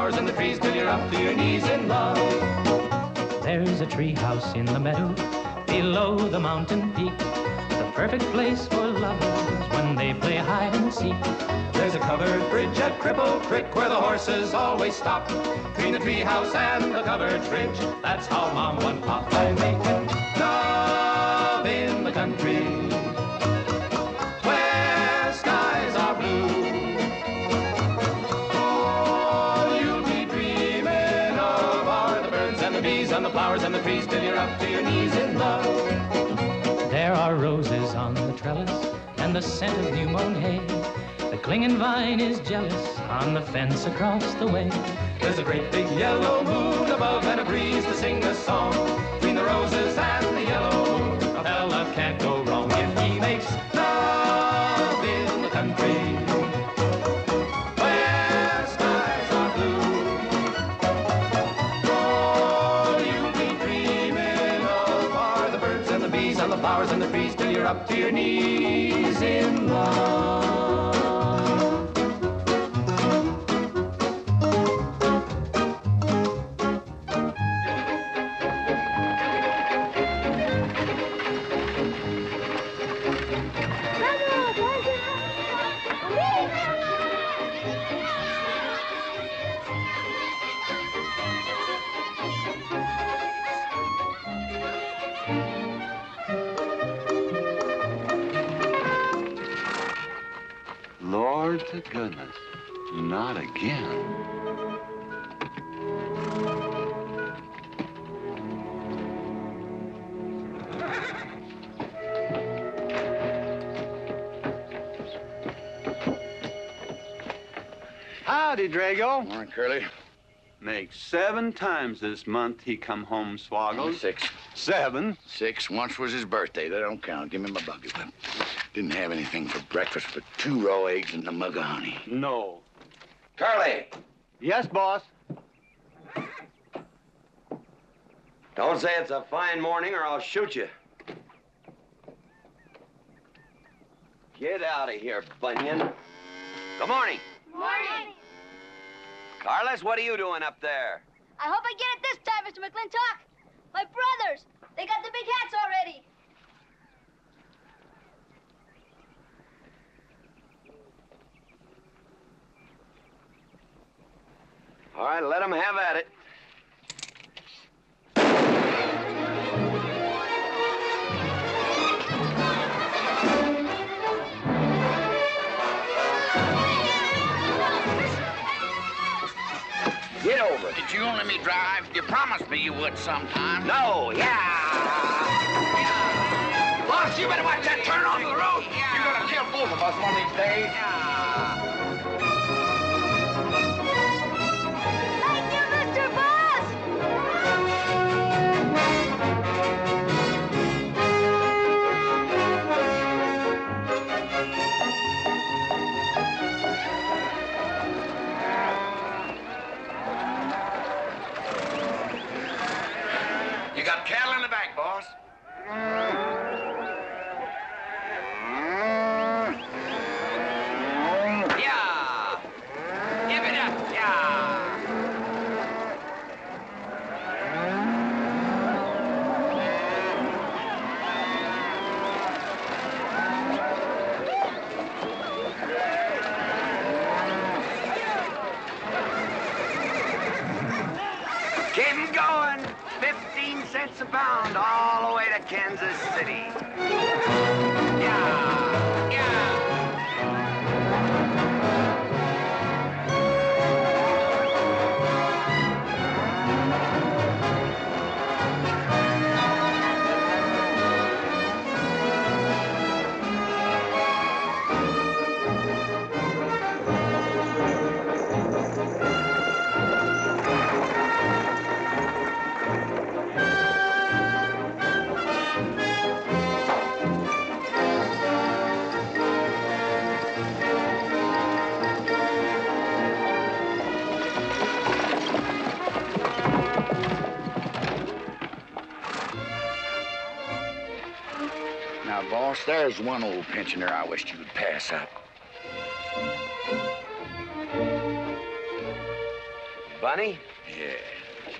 flowers and the trees till you're up to your knees in love. There's a tree house in the meadow below the mountain peak, the perfect place for lovers when they play hide and seek. There's a covered bridge at Cripple Creek where the horses always stop. Between the tree house and the covered bridge, that's how Mom and Pop are making love in the country where skies are blue. All you'll be dreaming of are the birds and the bees and the flowers and the trees till you're up to your knees in love. There are roses on the trellis and the scent of new mown hay. The clinging vine is jealous on the fence across the way. There's a great big yellow moon above and a breeze to sing a song. Between the roses and the yellow moon, a fella can't go wrong if he makes love in the country where skies are blue. All you'll be dreaming of are the birds and the bees and the flowers and the trees till you're up to your knees in love. Lord to goodness, not again. Howdy, Drago. Morning, Curly. Makes 7 times this month he come home swoggles. 6. 7. 6. Once was his birthday. That don't count. Give me my bucket whip. Didn't have anything for breakfast but 2 raw eggs and a mug of honey. No. Curly! Yes, boss. Don't say it's a fine morning or I'll shoot you. Get out of here, Bunyan. Good morning. Morning. Carlos, what are you doing up there? I hope I get it this time, Mr. McClintock. My brothers, they got the big hats already. All right, let them have at it. Get over it. Did you let me drive? You promised me you would sometime. No, yeah. Boss, you better watch that turn onto the road. You're gonna kill both of us one of these days. Thank you, Mr. Boss. You got cattle in the back, boss. Yeah. Give it up. Yeah. Keep 'em going. 15 cents a pound all the way to Kansas City. Yeah, yeah. Now, boss, there's one old pensioner I wished you would pass up. Bunny? Yeah.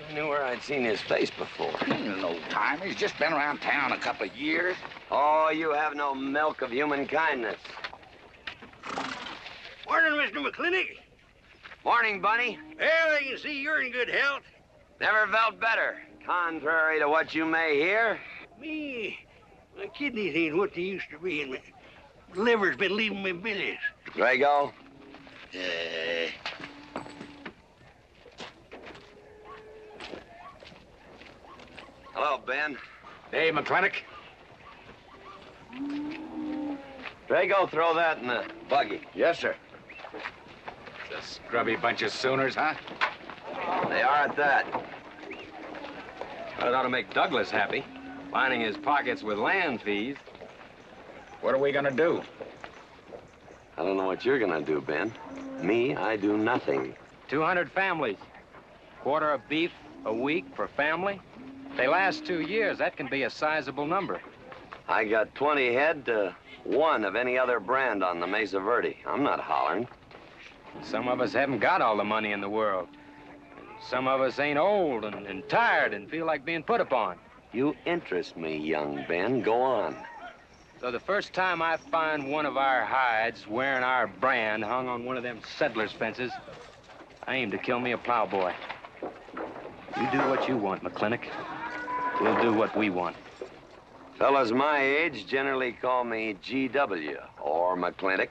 I knew where I'd seen his face before. He's an old timer. He's just been around town a couple of years. Oh, you have no milk of human kindness. Morning, Mr. McClintock. Morning, Bunny. Well, I can see you're in good health. Never felt better. Contrary to what you may hear. Me, my kidneys ain't what they used to be, and my liver's been leaving me billies. Drago? Hello, Ben. Hey, McClintock. Drago, throw that in the buggy. Yes, sir. It's a scrubby bunch of Sooners, huh? They are at that. Well, it ought to make Douglas happy, lining his pockets with land fees. What are we gonna do? I don't know what you're gonna do, Ben. Me, I do nothing. 200 families. Quarter of beef a week per family. They last 2 years. That can be a sizable number. I got 20 head to 1 of any other brand on the Mesa Verde. I'm not hollering. Some of us haven't got all the money in the world. Some of us ain't old and tired and feel like being put upon. You interest me, young Ben. Go on. So the first time I find one of our hides wearing our brand hung on one of them settlers' fences, I aim to kill me a plowboy. You do what you want, McClintock. We'll do what we want. Fellas my age generally call me G.W. or McClintock.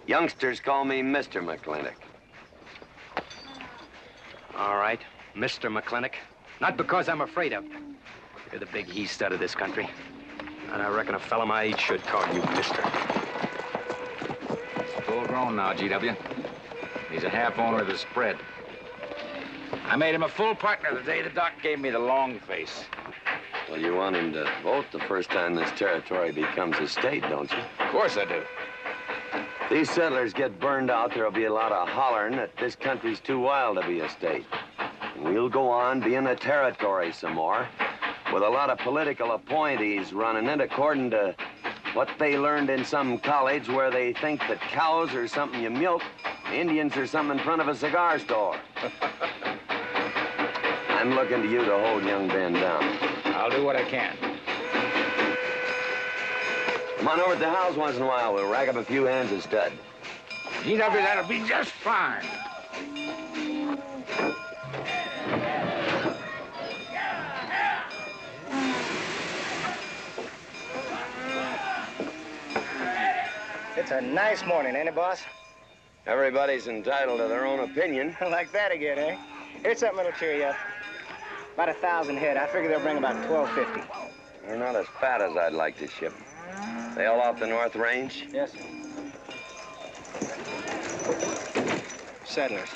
Youngsters call me Mr. McClintock. All right, Mr. McClintock. Not because I'm afraid of. You're the big he-stud of this country. And I reckon a fella my age should call you Mister. He's full grown now, G.W. He's a half owner of the spread. I made him a full partner the day the doc gave me the long face. Well, you want him to vote the first time this territory becomes a state, don't you? Of course I do. If these settlers get burned out, there'll be a lot of hollering that this country's too wild to be a state. And we'll go on being a territory some more, with a lot of political appointees running it according to what they learned in some college where they think that cows are something you milk, Indians are something in front of a cigar store. I'm looking to you to hold young Ben down. I'll do what I can. Come on over to the house once in a while. We'll rack up a few hands of stud. G.W., that'll be just fine. It's a nice morning, ain't it, boss? Everybody's entitled to their own opinion. Like that again, eh? Here's something that'll cheer you up. About 1,000 head. I figure they'll bring about 1,250. They're not as fat as I'd like to ship. They all off the North Range? Yes, sir. Settlers.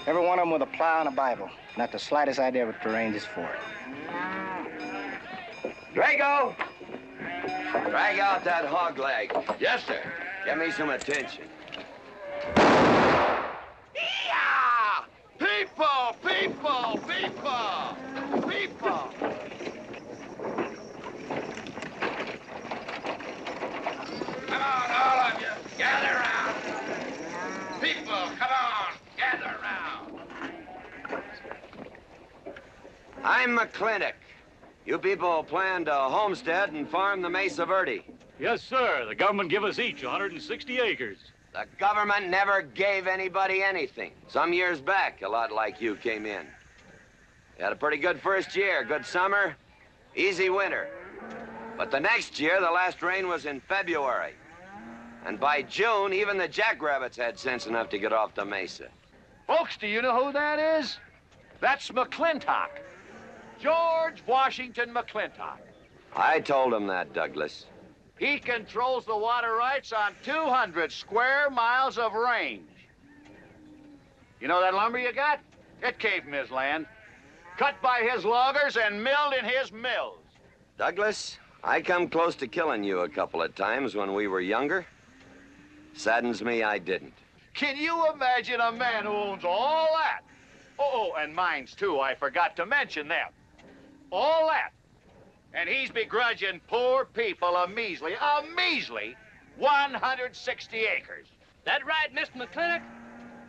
Every one of them with a plow and a Bible. Not the slightest idea what the range is for. Drago! Drag out that hog leg. Yes, sir. Give me some attention. Yeah! People, people, people, people. Come on, all of you, gather around. People, come on, gather around. I'm McClintock. You people plan to homestead and farm the Mesa Verde. Yes, sir. The government give us each 160 acres. The government never gave anybody anything. Some years back, a lot like you came in. You had a pretty good first year, good summer, easy winter. But the next year, the last rain was in February. And by June, even the jackrabbits had sense enough to get off the mesa. Folks, do you know who that is? That's McClintock. George Washington McClintock. I told him that, Douglas. He controls the water rights on 200 square miles of range. You know that lumber you got? It came from his land. Cut by his loggers and milled in his mills. Douglas, I come close to killing you a couple of times when we were younger. Saddens me I didn't. Can you imagine a man who owns all that? Oh, and mines, too. I forgot to mention them. All that. And he's begrudging poor people a measly 160 acres. That right, Mr. McClintock?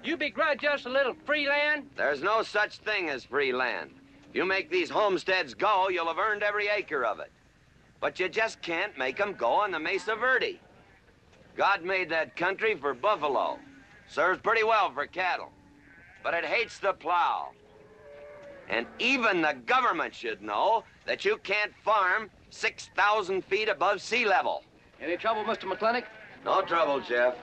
You begrudge us a little free land? There's no such thing as free land. If you make these homesteads go, you'll have earned every acre of it. But you just can't make them go on the Mesa Verde. God made that country for buffalo. Serves pretty well for cattle. But it hates the plow. And even the government should know that you can't farm 6,000 feet above sea level. Any trouble, Mr. McClintock? No trouble, Jeff.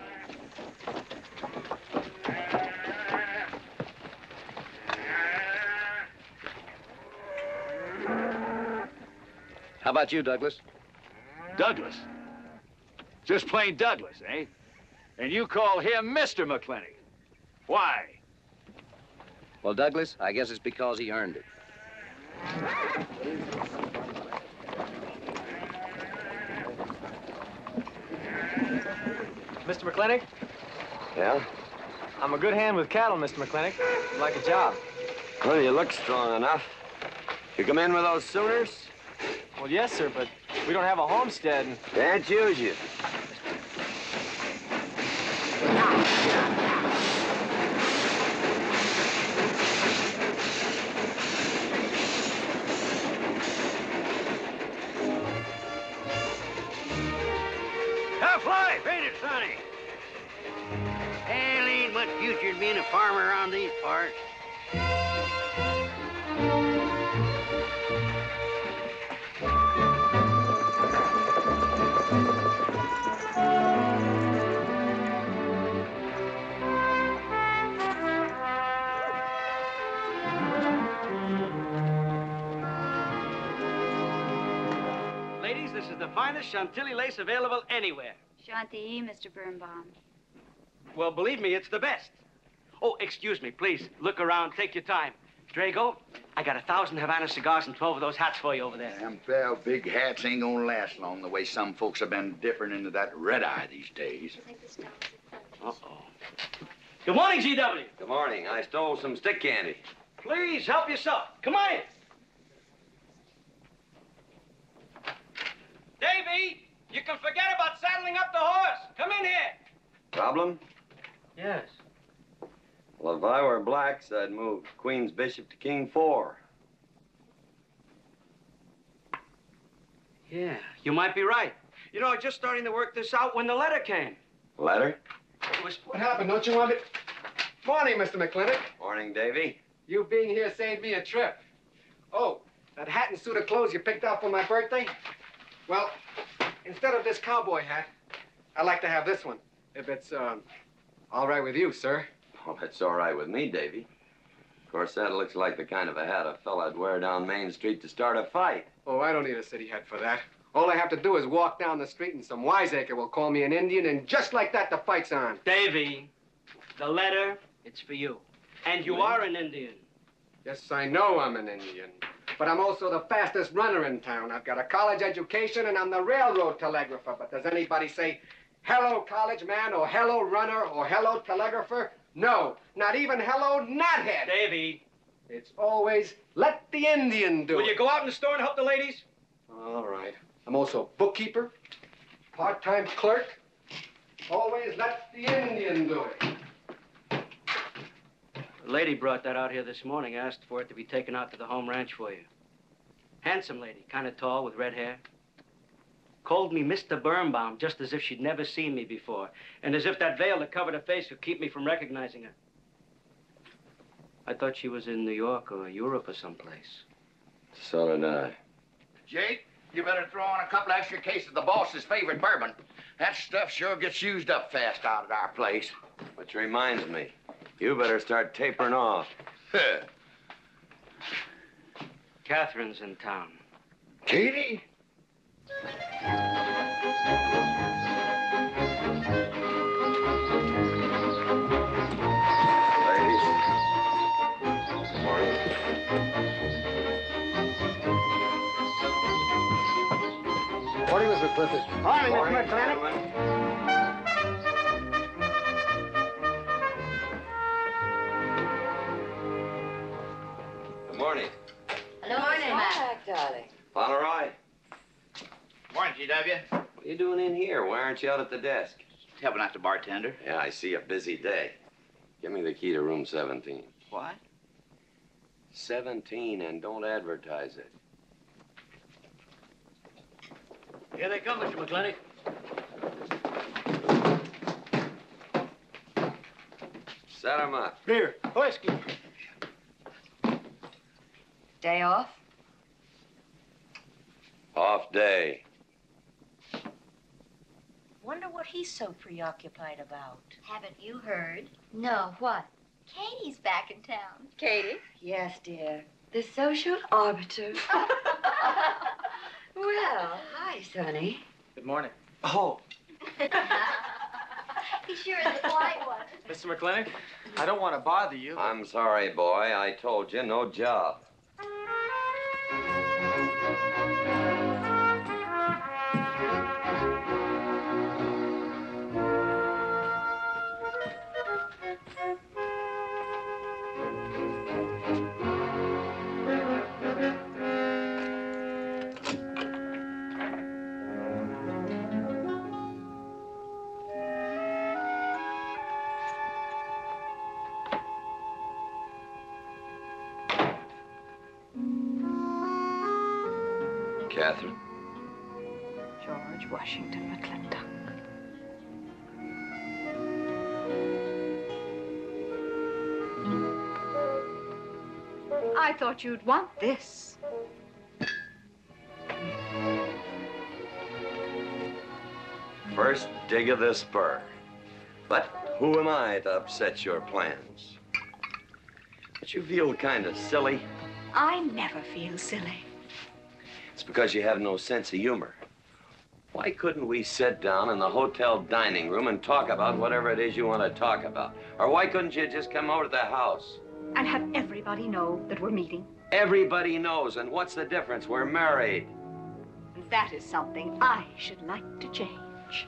How about you, Douglas? Douglas? Just plain Douglas, eh? And you call him Mr. McClintock. Why? Well, Douglas, I guess it's because he earned it. Mr. McClintock? Yeah? I'm a good hand with cattle, Mr. McClintock. I'd like a job. Well, you look strong enough. You come in with those Sooners? Well, yes, sir, but we don't have a homestead. Can't use you. Half life, ain't it, Sonny? Hell, ain't much future in being a farmer around these parts. Ladies, this is the finest Chantilly lace available anywhere. Chantilly, Mr. Birnbaum. Well, believe me, it's the best. Oh, excuse me, please. Look around. Take your time. Drago, I got 1,000 Havana cigars and 12 of those hats for you over there. Them fair big hats ain't gonna last long the way some folks have been dipping into that red eye these days. Uh-oh. Good morning, G.W. Good morning. I stole some stick candy. Please, help yourself. Come on in. Davy, you can forget about saddling up the horse. Come in here. Problem? Yes. Well, if I were blacks, I'd move Queen's Bishop to King 4. Yeah, you might be right. You know, I was just starting to work this out when the letter came. Letter? It was... What happened? Don't you want it? Morning, Mr. McClintock. Morning, Davy. You being here saved me a trip. Oh, that hat and suit of clothes you picked out for my birthday? Well, instead of this cowboy hat, I'd like to have this one. If it's, all right with you, sir. Oh, that's all right with me, Davy. Of course, that looks like the kind of a hat a fella'd wear down Main Street to start a fight. Oh, I don't need a city hat for that. All I have to do is walk down the street and some wiseacre will call me an Indian, and just like that, the fight's on. Davy, the letter, it's for you. And you are an Indian. Yes, I know I'm an Indian. But I'm also the fastest runner in town. I've got a college education, and I'm the railroad telegrapher. But does anybody say, hello, college man, or hello, runner, or hello, telegrapher? No, not even hello, knothead. Davy. It's always, let the Indian do it. Will you go out in the store and help the ladies? All right. I'm also bookkeeper, part-time clerk. Always let the Indian do it. The lady brought that out here this morning, asked for it to be taken out to the home ranch for you. Handsome lady, kind of tall with red hair. Called me Mr. Birnbaum, just as if she'd never seen me before, and as if that veil that covered her face would keep me from recognizing her. I thought she was in New York or Europe or someplace. So did I. Jake, you better throw on a couple extra cases of the boss's favorite bourbon. That stuff sure gets used up fast out at our place. Which reminds me, you better start tapering off. Catherine's in town. Katie? Ladies. Good morning. Morning, Mr. McClintock. Morning, Morning, Mr. McClintock. gentlemen. Good morning. Hello, morning, Mac. Darling. Fauntleroy, Morning, G.W. what are you doing in here? Why aren't you out at the desk? Helping out the bartender. Yeah, I see a busy day. Give me the key to room 17. What? 17, and don't advertise it. Here they come, Mr. McClintock. Set them up. Beer, whiskey. Day off? Off day. Wonder what he's so preoccupied about. Haven't you heard? No, what? Katie's back in town. Katie? Yes, dear. The social arbiter. Well, hi, Sonny. Good morning. Oh. He sure is a quiet one. Mr. McClintock, I don't want to bother you. I'm sorry, boy. I told you, no job. Catherine? George Washington McClintock. I thought you'd want this. First dig of the spur. But who am I to upset your plans? Don't you feel kind of silly? I never feel silly. It's because you have no sense of humor. Why couldn't we sit down in the hotel dining room and talk about whatever it is you want to talk about? Or why couldn't you just come over to the house? And have everybody know that we're meeting. Everybody knows, and what's the difference? We're married. And that is something I should like to change.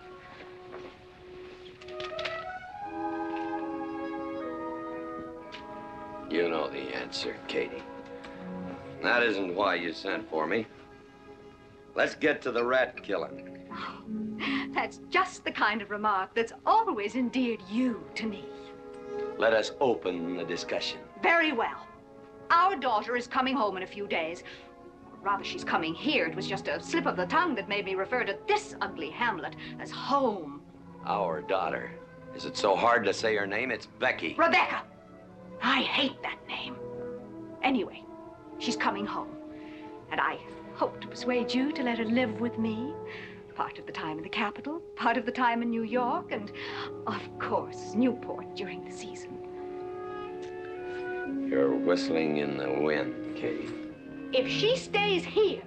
You know the answer, Katie. That isn't why you sent for me. Let's get to the rat killing. Oh, that's just the kind of remark that's always endeared you to me. Let us open the discussion. Very well. Our daughter is coming home in a few days. Rather, she's coming here. It was just a slip of the tongue that made me refer to this ugly hamlet as home. Our daughter. Is it so hard to say her name? It's Becky. Rebecca! I hate that name. Anyway, she's coming home. And I hope to persuade you to let her live with me. Part of the time in the capital, part of the time in New York, and, of course, Newport during the season. You're whistling in the wind, Katie. If she stays here,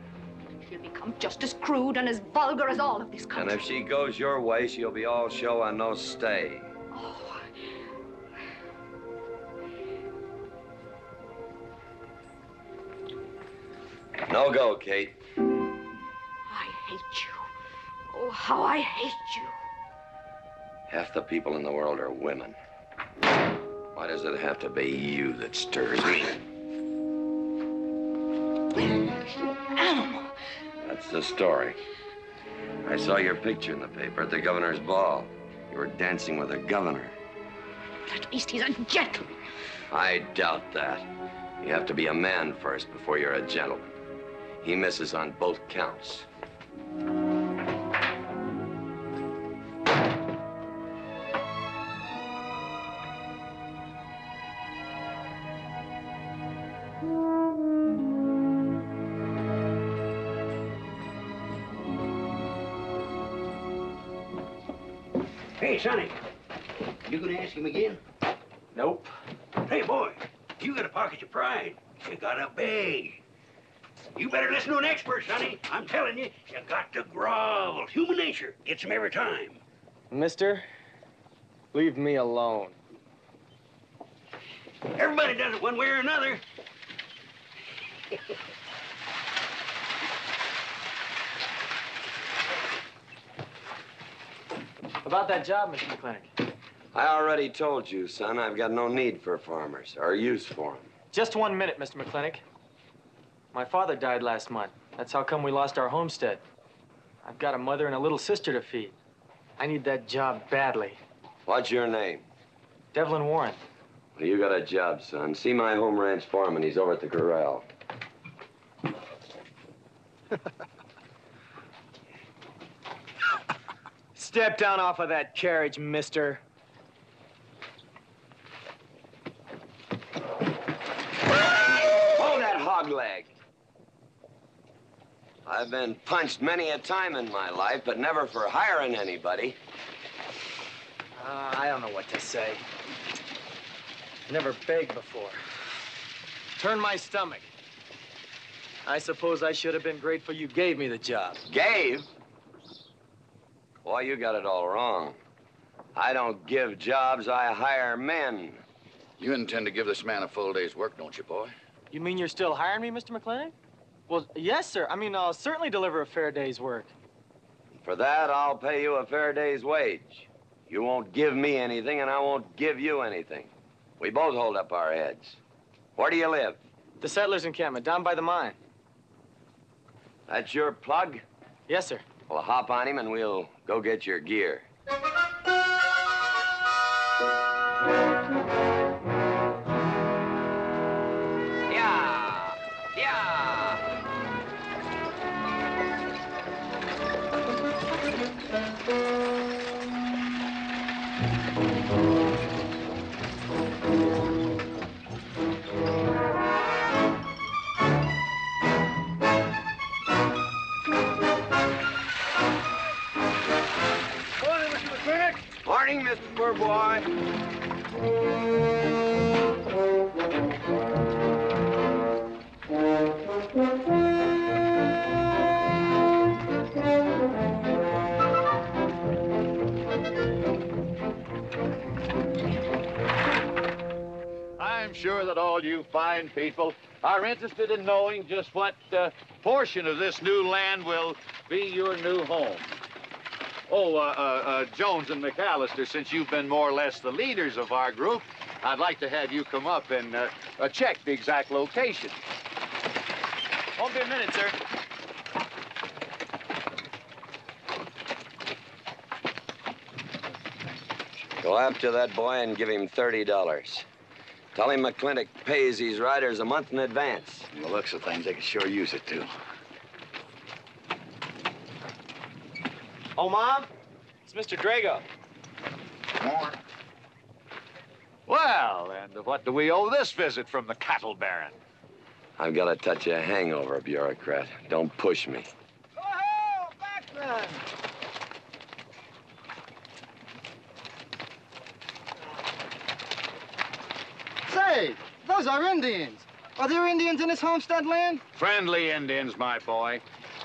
she'll become just as crude and as vulgar as all of this country. And if she goes your way, she'll be all show and no stay. Oh. No go, Kate. I hate you. Oh, how I hate you. Half the people in the world are women. Why does it have to be you that stirs me? Animal. That's the story. I saw your picture in the paper at the governor's ball. You were dancing with the governor. At least he's a gentleman. I doubt that. You have to be a man first before you're a gentleman. He misses on both counts. Hey, Sonny, you gonna ask him again? Nope. Hey, boy, you got a pocket of pride. You got a bag. You better listen to an expert, Sonny. I'm telling you, you got to grovel. Human nature gets him every time. Mister, leave me alone. Everybody does it one way or another. About that job, Mr. McClintock. I already told you, son, I've got no need for farmers or use for them. Just 1 minute, Mr. McClintock. My father died last month. That's how come we lost our homestead. I've got a mother and a little sister to feed. I need that job badly. What's your name? Devlin Warren. Well, you got a job, son. See my home ranch foreman. He's over at the corral. Step down off of that carriage, mister. Hold that hog leg. I've been punched many a time in my life, but never for hiring anybody. I don't know what to say. Never begged before. Turned my stomach. I suppose I should have been grateful you gave me the job. Gave? Boy, you got it all wrong. I don't give jobs, I hire men. You intend to give this man a full day's work, don't you, boy? You mean you're still hiring me, Mr. McClintock? Well, yes, sir. I mean, I'll certainly deliver a fair day's work. For that, I'll pay you a fair day's wage. You won't give me anything, and I won't give you anything. We both hold up our heads. Where do you live? The settlers' encampment, down by the mine. That's your plug? Yes, sir. Well, hop on him, and we'll go get your gear. Morning, Mr. Poor Boy. I'm sure that all you fine people are interested in knowing just what portion of this new land will be your new home. Oh, Jones and McAllister, since you've been more or less the leaders of our group, I'd like to have you come up and check the exact location. Won't be a minute, sir. Go after that boy and give him $30. Tell him McClintock pays these riders a month in advance. From the looks of things, they could sure use it, too. Oh, Mom? It's Mr. Drago. Morning. Well, and what do we owe this visit from the cattle baron? I've got a touch of hangover, bureaucrat. Don't push me. Oh, background. Say, those are Indians. Are there Indians in this homestead land? Friendly Indians, my boy.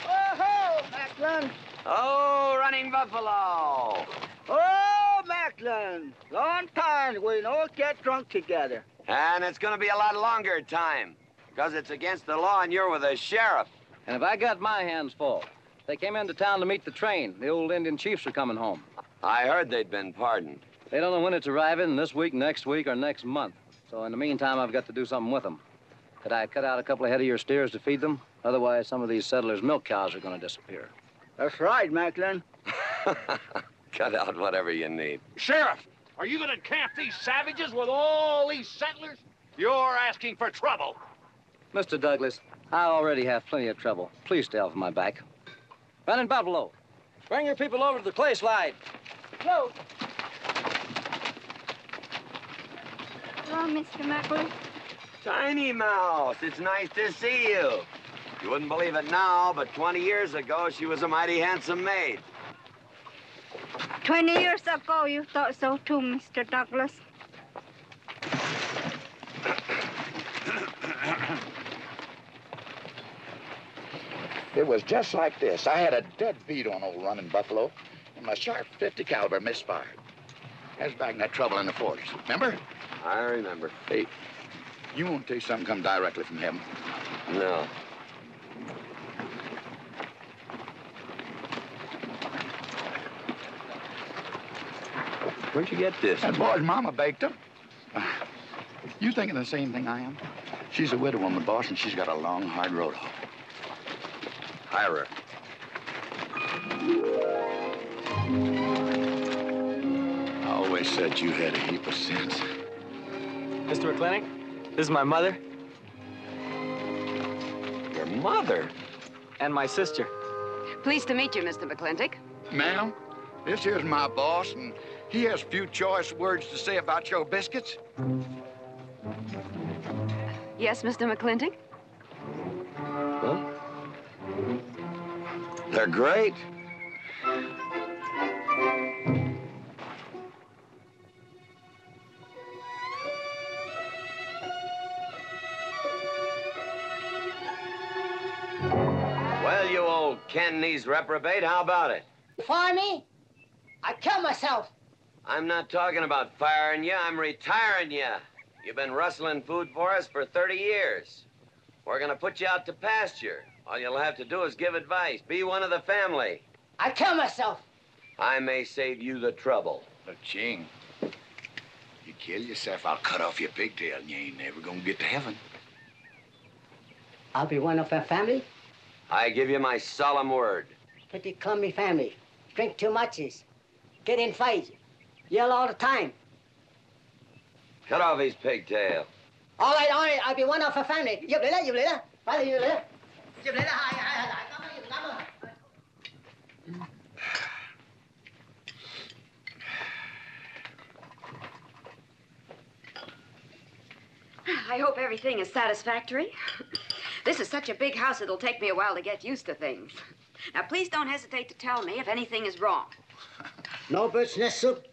Oh, Macklin. Oh, Running Buffalo. Oh, Macklin. Long time we don't get drunk together. And it's going to be a lot longer time, because it's against the law and you're with the sheriff. And if I got my hands full, they came into town to meet the train. The old Indian chiefs are coming home. I heard they'd been pardoned. They don't know when it's arriving, this week, next week, or next month. So in the meantime, I've got to do something with them. Could I cut out a couple of head of your steers to feed them? Otherwise, some of these settlers' milk cows are going to disappear. That's right, Macklin. Cut out whatever you need. Sheriff, are you going to camp these savages with all these settlers? You're asking for trouble. Mr. Douglas, I already have plenty of trouble. Please stay off my back. Running Buffalo, bring your people over to the clay slide. Hello. Hello, Mr. Macklin. Tiny Mouse, it's nice to see you. You wouldn't believe it now, but 20 years ago, she was a mighty handsome maid. 20 years ago, you thought so too, Mr. Douglas. It was just like this. I had a dead beat on old Running Buffalo, and my sharp 50 caliber misfired. That's back in that trouble in the forest. Remember? I remember. Hey, you want to take something come directly from heaven? No. Where'd you get this? That boy's mama baked him. You thinking the same thing I am? She's a widow woman, boss, and she's got a long, hard road home. Hire her. I always said you had a heap of sense. Mr. McClintock, this is my mother. Your mother? And my sister. Pleased to meet you, Mr. McClintock. Ma'am, this here's my boss, and he has a few choice words to say about your biscuits. Yes, Mr. McClintock? Huh? They're great. Well, you old Cantonese reprobate, how about it? Fire me? I'd kill myself. I'm not talking about firing you, I'm retiring you. You've been rustling food for us for 30 years. We're gonna put you out to pasture. All you'll have to do is give advice. Be one of the family. I'd kill myself. I may save you the trouble. But, Ching, you kill yourself, I'll cut off your pigtail, and you ain't never gonna get to heaven. I'll be one of our family. I give you my solemn word. Pretty clumsy family. Drink too much, get in fights, yell all the time. Cut off his pigtail. All right, I'll be one of our family. Giúp lý đó. Phải là giúp lý đó. Giúp lý đó, hai. Cảm ơn. I hope everything is satisfactory. This is such a big house, it'll take me a while to get used to things. Now, please don't hesitate to tell me if anything is wrong. No bird's nest soup.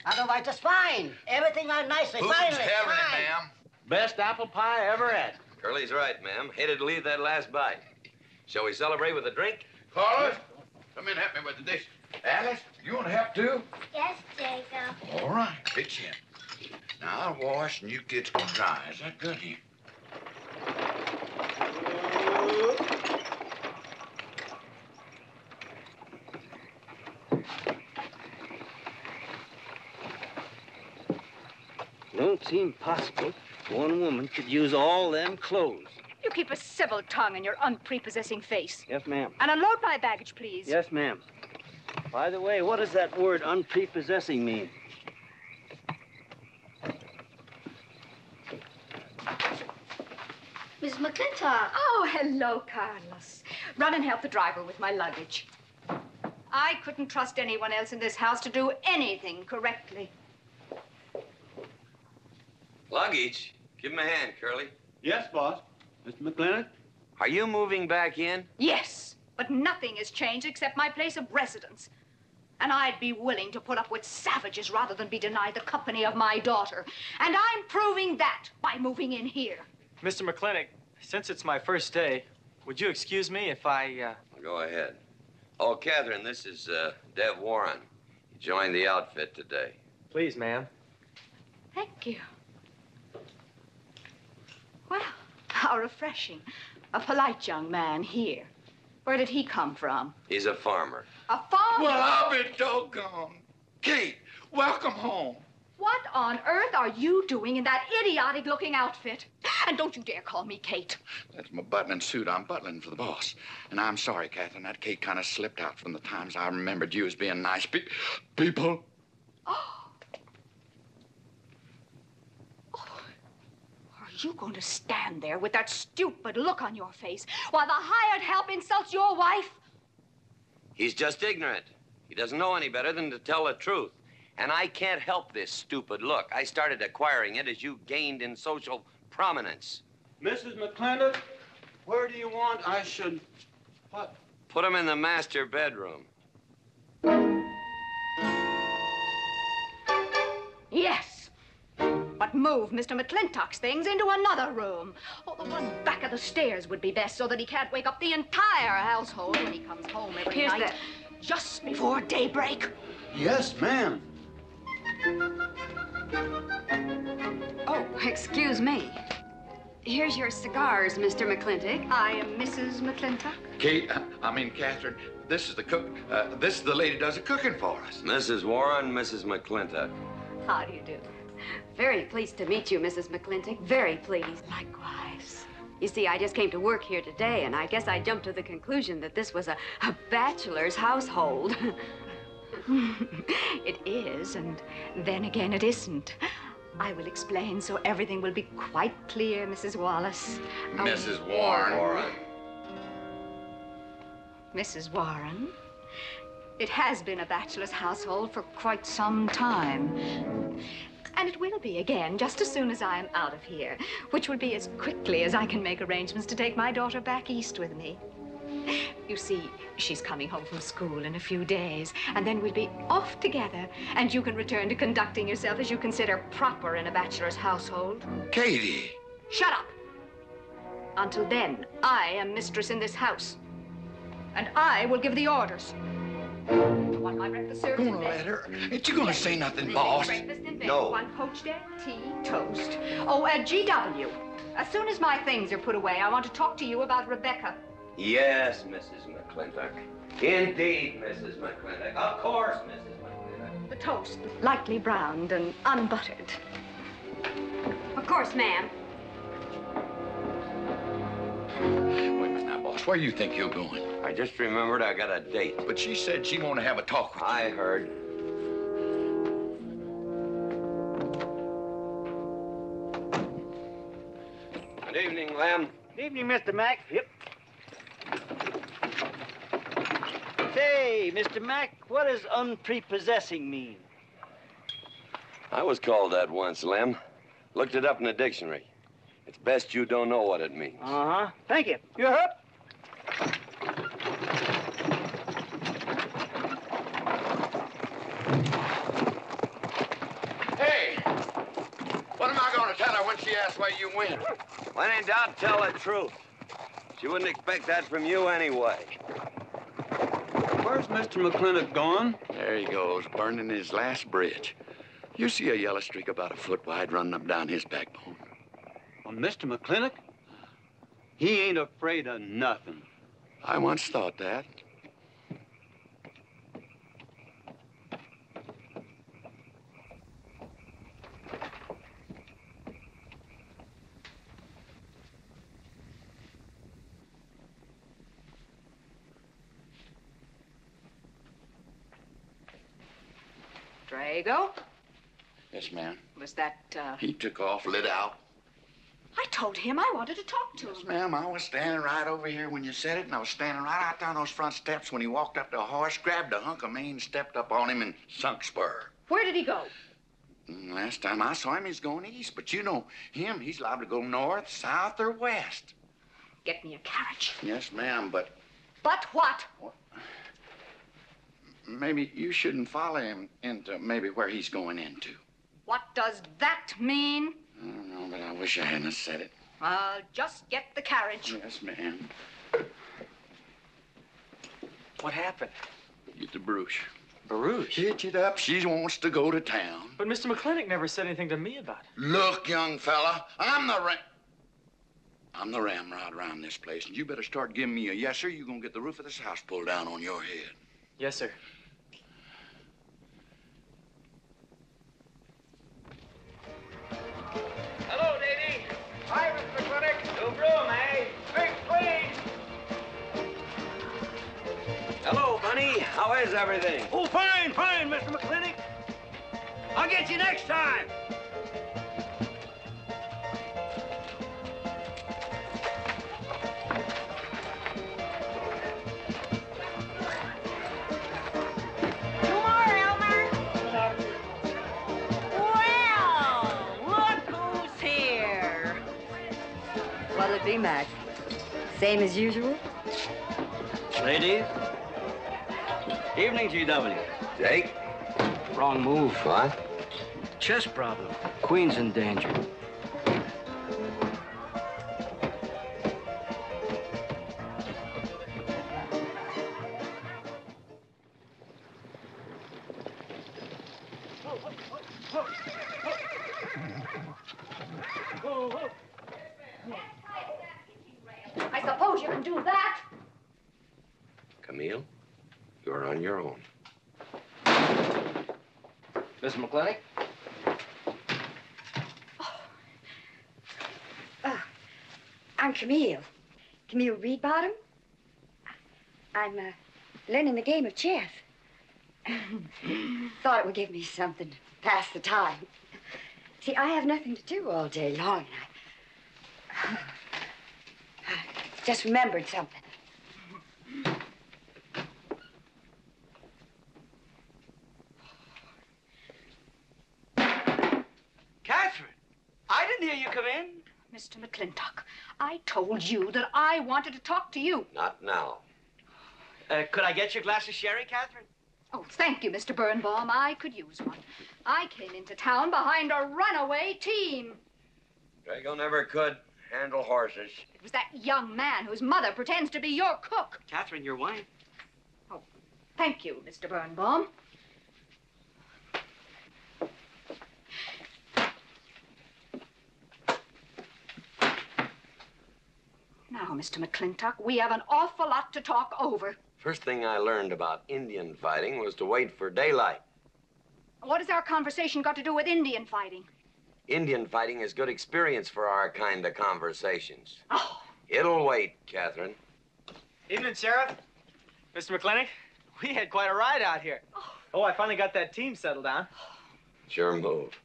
Otherwise, just fine. Everything went nicely, Who's finally. having it, Fine. ma'am? Best apple pie I ever had. Curly's right, ma'am. Hated to leave that last bite. Shall we celebrate with a drink? Carlos, come in and help me with the dish. Alice, you want to help too? Yes, Jacob. All right, pitch in. Now, I'll wash and you kids can dry. Is that good here? Don't seem possible one woman could use all them clothes. You keep a civil tongue in your unprepossessing face. Yes, ma'am. And unload my baggage, please. Yes, ma'am. By the way, what does that word unprepossessing mean? Miss McClintock. Oh, hello, Carlos. Run and help the driver with my luggage. I couldn't trust anyone else in this house to do anything correctly. Luggage? Give him a hand, Curly. Yes, boss. Mr. McClintock? Are you moving back in? Yes, but nothing has changed except my place of residence. And I'd be willing to put up with savages rather than be denied the company of my daughter. And I'm proving that by moving in here. Mr. McClintock, since it's my first day, would you excuse me if I, Go ahead. Oh, Catherine, this is Dev Warren. He joined the outfit today. Please, ma'am. Thank you. Well, how refreshing. A polite young man here. Where did he come from? He's a farmer. A farmer? Well, I'll be doggone. Kate, welcome home. What on earth are you doing in that idiotic-looking outfit? And don't you dare call me Kate. That's my butling suit. I'm butling for the boss. And I'm sorry, Catherine. That Kate kind of slipped out from the times I remembered you as being nice people. Are you going to stand there with that stupid look on your face while the hired help insults your wife? He's just ignorant. He doesn't know any better than to tell the truth. And I can't help this stupid look. I started acquiring it as you gained in social prominence. Mrs. McClintock, where do you want I should... What? Put him in the master bedroom. Yes. But move Mr. McClintock's things into another room. Oh, the one back of the stairs would be best so that he can't wake up the entire household when he comes home every night. Just before daybreak. Yes, ma'am. Oh, excuse me. Here's your cigars, Mr. McClintock. I am Mrs. McClintock. Kate, Catherine, this is the cook. This is the lady who does the cooking for us. Mrs. Warren, Mrs. McClintock. How do you do? Very pleased to meet you, Mrs. McClintock. Very pleased. Likewise. You see, I just came to work here today, and I guess I jumped to the conclusion that this was a bachelor's household. It is, and then again it isn't. I will explain so everything will be quite clear, Mrs. Wallace. Mrs. Warren. Mrs. Warren. It has been a bachelor's household for quite some time. And it will be again, just as soon as I am out of here, which will be as quickly as I can make arrangements to take my daughter back east with me. You see, she's coming home from school in a few days, and then we'll be off together, and you can return to conducting yourself as you consider proper in a bachelor's household. Katie! Shut up! Until then, I am mistress in this house, and I will give the orders. I want my breakfast served in bed. Let her. Ain't you gonna say nothing, boss? Breakfast in bed. No. 1 poached egg, tea, toast. Oh, G.W., as soon as my things are put away, I want to talk to you about Rebecca. Yes, Mrs. McClintock. Indeed, Mrs. McClintock. Of course, Mrs. McClintock. The toast, lightly browned and unbuttered. Of course, ma'am. Wait a minute now, boss. Where you think you're going? I just remembered I got a date. But she said she wanted to have a talk with you. I heard. Good evening, Lem. Good evening, Mr. Mack. Yep. Say, Mr. Mack, what does unprepossessing mean? I was called that once, Lem. Looked it up in the dictionary. It's best you don't know what it means. Uh-huh. Thank you. You're up. Hey! What am I gonna tell her when she asks where you went? When in doubt, tell the truth. She wouldn't expect that from you anyway. Where's Mr. McClintock going? There he goes, burning his last bridge. You see a yellow streak about a foot wide running up down his backbone. Well, Mr. McClintock? He ain't afraid of nothing. I once thought that. Drago? Yes, ma'am. Was that, He took off, lit out. I told him I wanted to talk to him. Yes, ma'am, I was standing right over here when you said it, and I was standing right out there on those front steps when he walked up to a horse, grabbed a hunk of mane, stepped up on him, and sunk spur. Where did he go? Last time I saw him, he's going east. But you know him, he's liable to go north, south, or west. Get me a carriage. Yes, ma'am, but But what? maybe you shouldn't follow him into maybe where he's going into. What does that mean? I don't know, but I wish I hadn't said it. Just get the carriage. Yes, ma'am. What happened? Get the Bruce. Baruch? Hitch it up. She wants to go to town. But Mr. McClintock never said anything to me about it. Look, young fella, I'm the ramrod around this place, and you better start giving me a yes, sir. You're gonna get the roof of this house pulled down on your head. Yes, sir. Hello, Davy. Hi, Mr. McClintock. New broom, eh? Drink, please. Hello, Bunny. How is everything? Oh, fine, fine, Mr. McClintock. I'll get you next time. What'll it be, Mac? Same as usual? Ladies. Evening, G.W. Jake? Wrong move. What? Chest problem. Queen's in danger. I suppose you can do that. Camille, you're on your own. Miss McClintock? I'm Camille. Camille Reedbottom. I'm learning the game of chess. Thought it would give me something to pass the time. See, I have nothing to do all day long, and I just remembered something. Catherine, I didn't hear you come in. Mr. McClintock, I told you that I wanted to talk to you. Not now. Could I get your glass of sherry, Catherine? Oh, thank you, Mr. Birnbaum. I could use one. I came into town behind a runaway team. Drago never could handle horses. It was that young man whose mother pretends to be your cook. Catherine, your wine. Oh, thank you, Mr. Birnbaum. Now, Mr. McClintock, we have an awful lot to talk over. First thing I learned about Indian fighting was to wait for daylight. What has our conversation got to do with Indian fighting? Indian fighting is good experience for our kind of conversations. Oh. It'll wait, Catherine. Evening, Sheriff. Mr. McClintock, we had quite a ride out here. Oh, I finally got that team settled down. It's your move.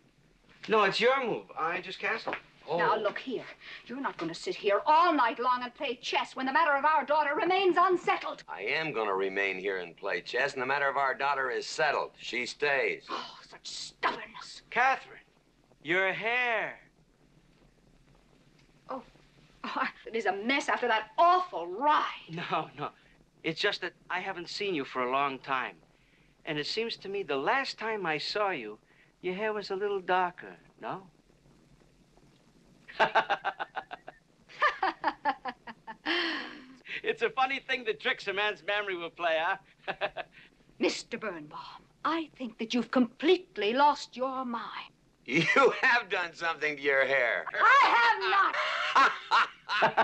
No, it's your move. I just canceled. Oh. Now, look here. You're not going to sit here all night long and play chess when the matter of our daughter remains unsettled. I am going to remain here and play chess, and the matter of our daughter is settled. She stays. Oh, such stubbornness. Catherine, your hair. Oh, it is a mess after that awful ride. No. It's just that I haven't seen you for a long time. And it seems to me the last time I saw you, your hair was a little darker, no? It's a funny thing the tricks a man's memory will play, huh? Mr. Birnbaum, I think that you've completely lost your mind. You have done something to your hair. I have not. If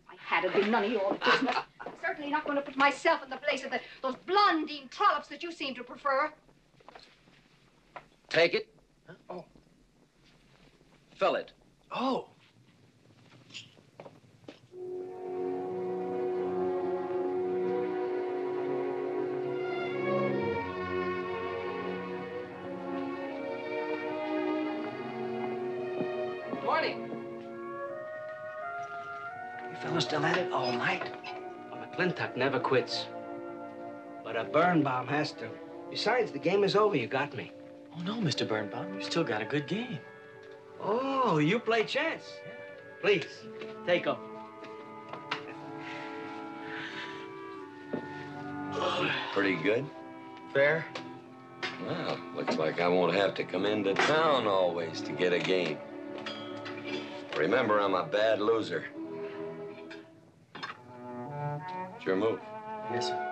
I had, it'd be none of your business. I'm certainly not going to put myself in the place of those blondine trollops that you seem to prefer. Take it. Huh? Oh. Fill it. Oh. Good morning. You fellas still at it all night? A McClintock never quits. But a Birnbaum has to. Besides, the game is over. You got me. Oh, no, Mr. Birnbaum. You still got a good game. Oh, you play chess? Yeah. Please, take up. Pretty good. Fair? Well, looks like I won't have to come into town always to get a game. Remember, I'm a bad loser. It's your move. Yes, sir.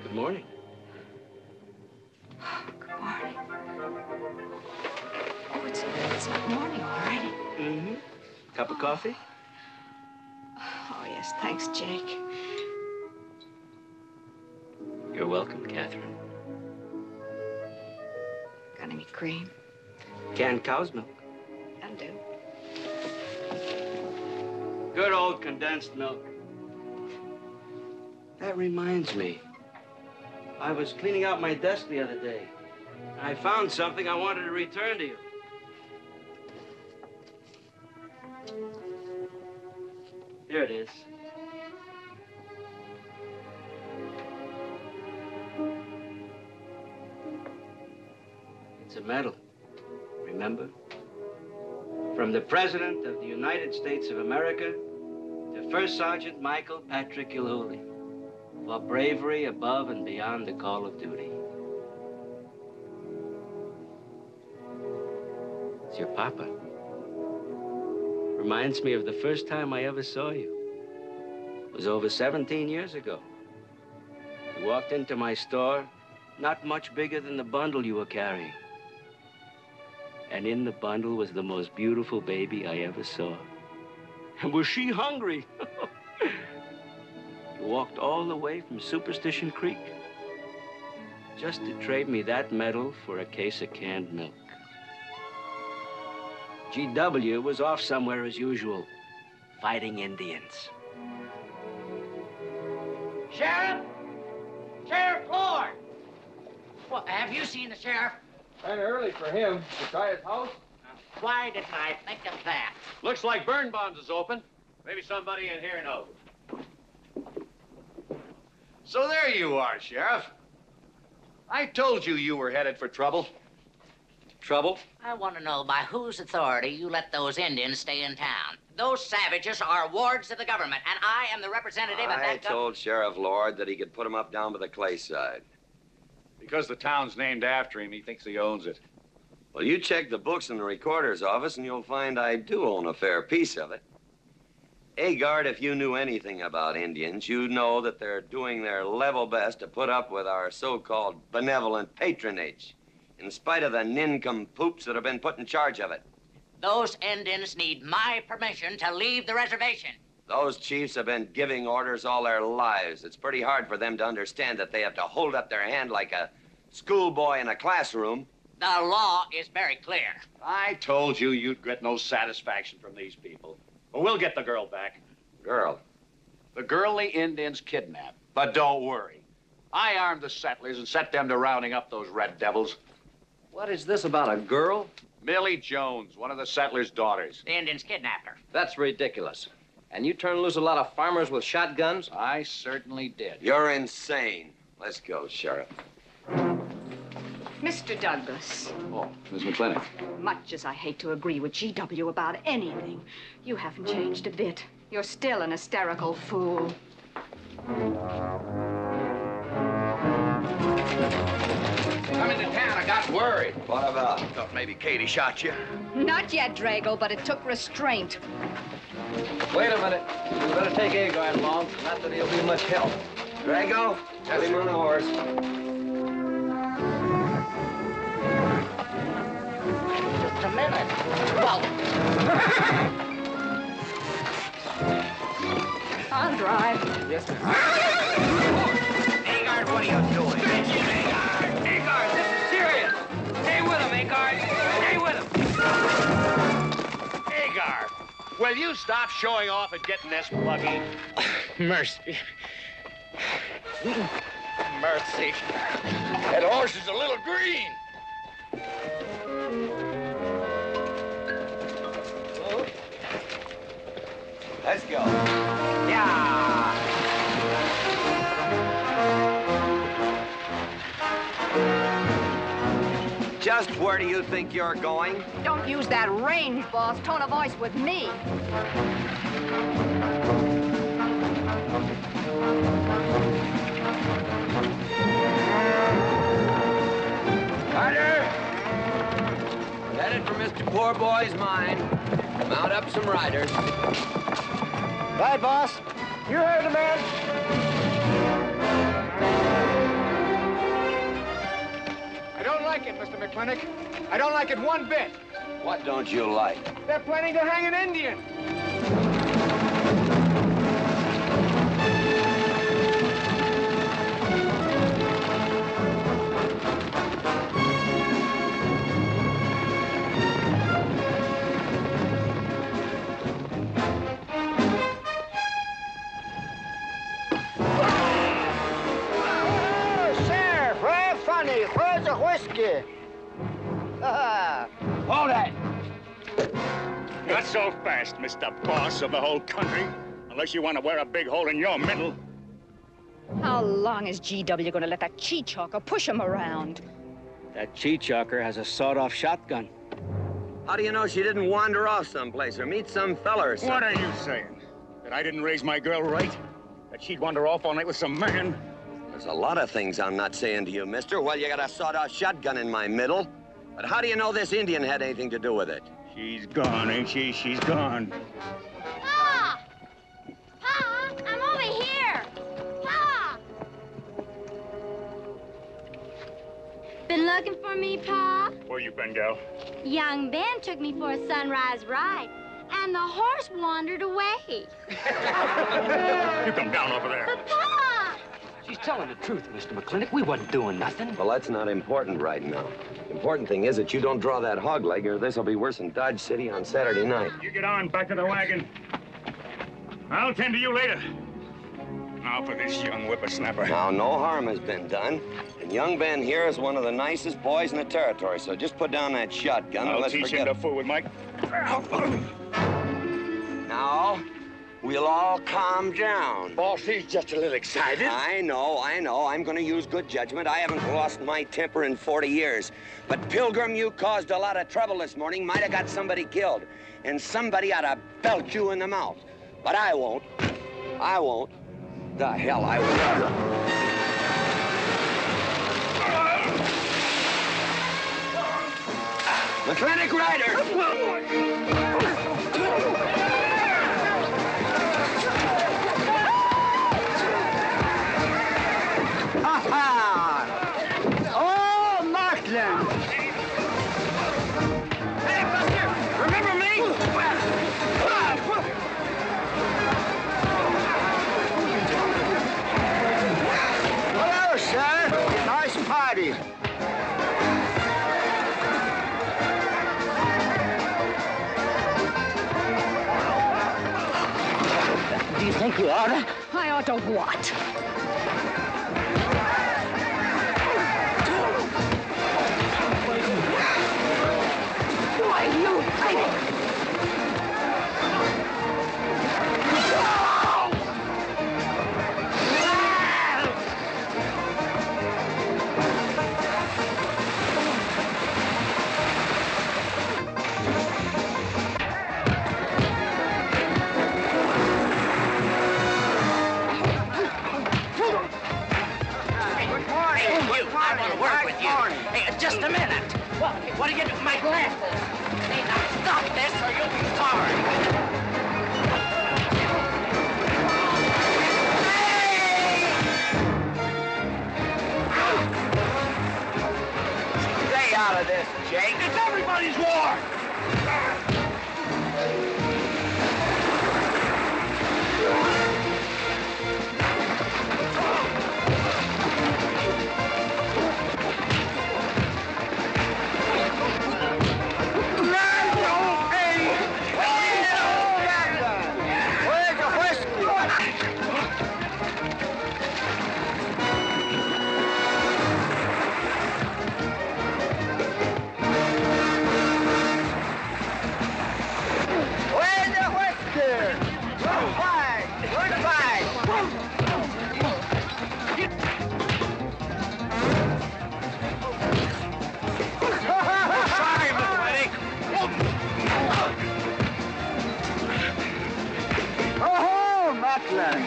Good morning. Good morning. Oh, it's not morning already. Mm-hmm. Cup of coffee? Oh, yes, thanks, Jake. You're welcome, Catherine. Got any cream? Canned cow's milk. That'll do. Good old condensed milk. That reminds me. I was cleaning out my desk the other day. I found something I wanted to return to you. Here it is. It's a medal, remember? From the President of the United States of America to First Sergeant Michael Patrick Gilhooly for bravery above and beyond the call of duty. It's your papa. Reminds me of the first time I ever saw you. It was over 17 years ago. You walked into my store, not much bigger than the bundle you were carrying. And in the bundle was the most beautiful baby I ever saw. And was she hungry? walked all the way from Superstition Creek just to trade me that medal for a case of canned milk. G.W. was off somewhere as usual, fighting Indians. Sheriff! Sheriff Ford! Well, have you seen the sheriff? Kind of early for him. To try his house? Why didn't I think of that? Looks like Birnbaum's is open. Maybe somebody in here knows. So there you are, Sheriff. I told you you were headed for trouble. Trouble? I want to know by whose authority you let those Indians stay in town. Those savages are wards of the government, and I am the representative of I that told Sheriff Lord that he could put him up down by the clay side. Because the town's named after him, he thinks he owns it. Well, you check the books in the recorder's office, and you'll find I do own a fair piece of it. Agard, if you knew anything about Indians, you'd know that they're doing their level best to put up with our so-called benevolent patronage, in spite of the nincompoops that have been put in charge of it. Those Indians need my permission to leave the reservation. Those chiefs have been giving orders all their lives. It's pretty hard for them to understand that they have to hold up their hand like a schoolboy in a classroom. The law is very clear. I told you you'd get no satisfaction from these people. But we'll get the girl back. Girl? The girl the Indians kidnapped. But don't worry. I armed the settlers and set them to rounding up those red devils. What is this about a girl? Millie Jones, one of the settlers' daughters. The Indians kidnapped her. That's ridiculous. And you turned loose a lot of farmers with shotguns? I certainly did. You're insane. Let's go, Sheriff. Mr. Douglas, Oh, Miss McClintock. much as I hate to agree with G.W. about anything, you haven't changed a bit. You're still an hysterical fool. Come into town, I got worried. What about? Thought maybe Katie shot you. Not yet, Drago, but it took restraint. Wait a minute. You better take Agard along. Not that he'll be much help. Drago, have him on the horse. Just a minute. Well, I'll drive. Yes, ma'am. Agard, what are you doing? Agard, this is serious. Stay with him, Agard. Stay with him. Agar, will you stop showing off and getting this buggy? Mercy. Mercy. That horse is a little green. Let's go. yeah. Just where do you think you're going? Don't use that range, boss. Tone of voice with me. Carter! We're headed for Mr. Poor Boy's mine. Mount up some riders. Right, boss. You heard the man. I don't like it, Mr. McClintock. I don't like it one bit. What don't you like? They're planning to hang an Indian. Sheriff, very funny. Where's the whiskey? Hold that. Not so fast, Mr. Boss of the whole country. Unless you want to wear a big hole in your middle. How long is G.W. going to let that cheechawker push him around? That cheechawker has a sawed-off shotgun. How do you know she didn't wander off someplace or meet some fella or something? What are you saying? That I didn't raise my girl right? That she'd wander off all night with some man? There's a lot of things I'm not saying to you, mister. Well, you got a sawed-off shotgun in my middle. But how do you know this Indian had anything to do with it? She's gone, ain't she? She's gone. Pa! Pa, I'm over here. Pa! Been looking for me, Pa? Where you been, gal? Young Ben took me for a sunrise ride. And the horse wandered away. You come down over there. Papa! She's telling the truth, Mr. McClintock. We wasn't doing nothing. Well, that's not important right now. The important thing is that you don't draw that hog leg, or this will be worse than Dodge City on Saturday night. You get on, back to the wagon. I'll tend to you later. Now for this young whippersnapper. Now, no harm has been done. And young Ben here is one of the nicest boys in the territory, so just put down that shotgun and I'll let's teach forget him to fool with Mike. Now, we'll all calm down. Boss, he's just a little excited. I know. I'm going to use good judgment. I haven't lost my temper in 40 years. But, Pilgrim, you caused a lot of trouble this morning. Might have got somebody killed. And somebody ought to belt you in the mouth. But I won't. I won't. The hell I won't. McClintock Rider! Oh, Markland! Hey, Buster! Remember me? Hello, sir. Nice party. Do you think you ought to? I ought to what? Why, you think? Just a minute. What are you doing? My glasses. Hey, now stop this or you'll be sorry. Stay out of this, Jake. It's everybody's war.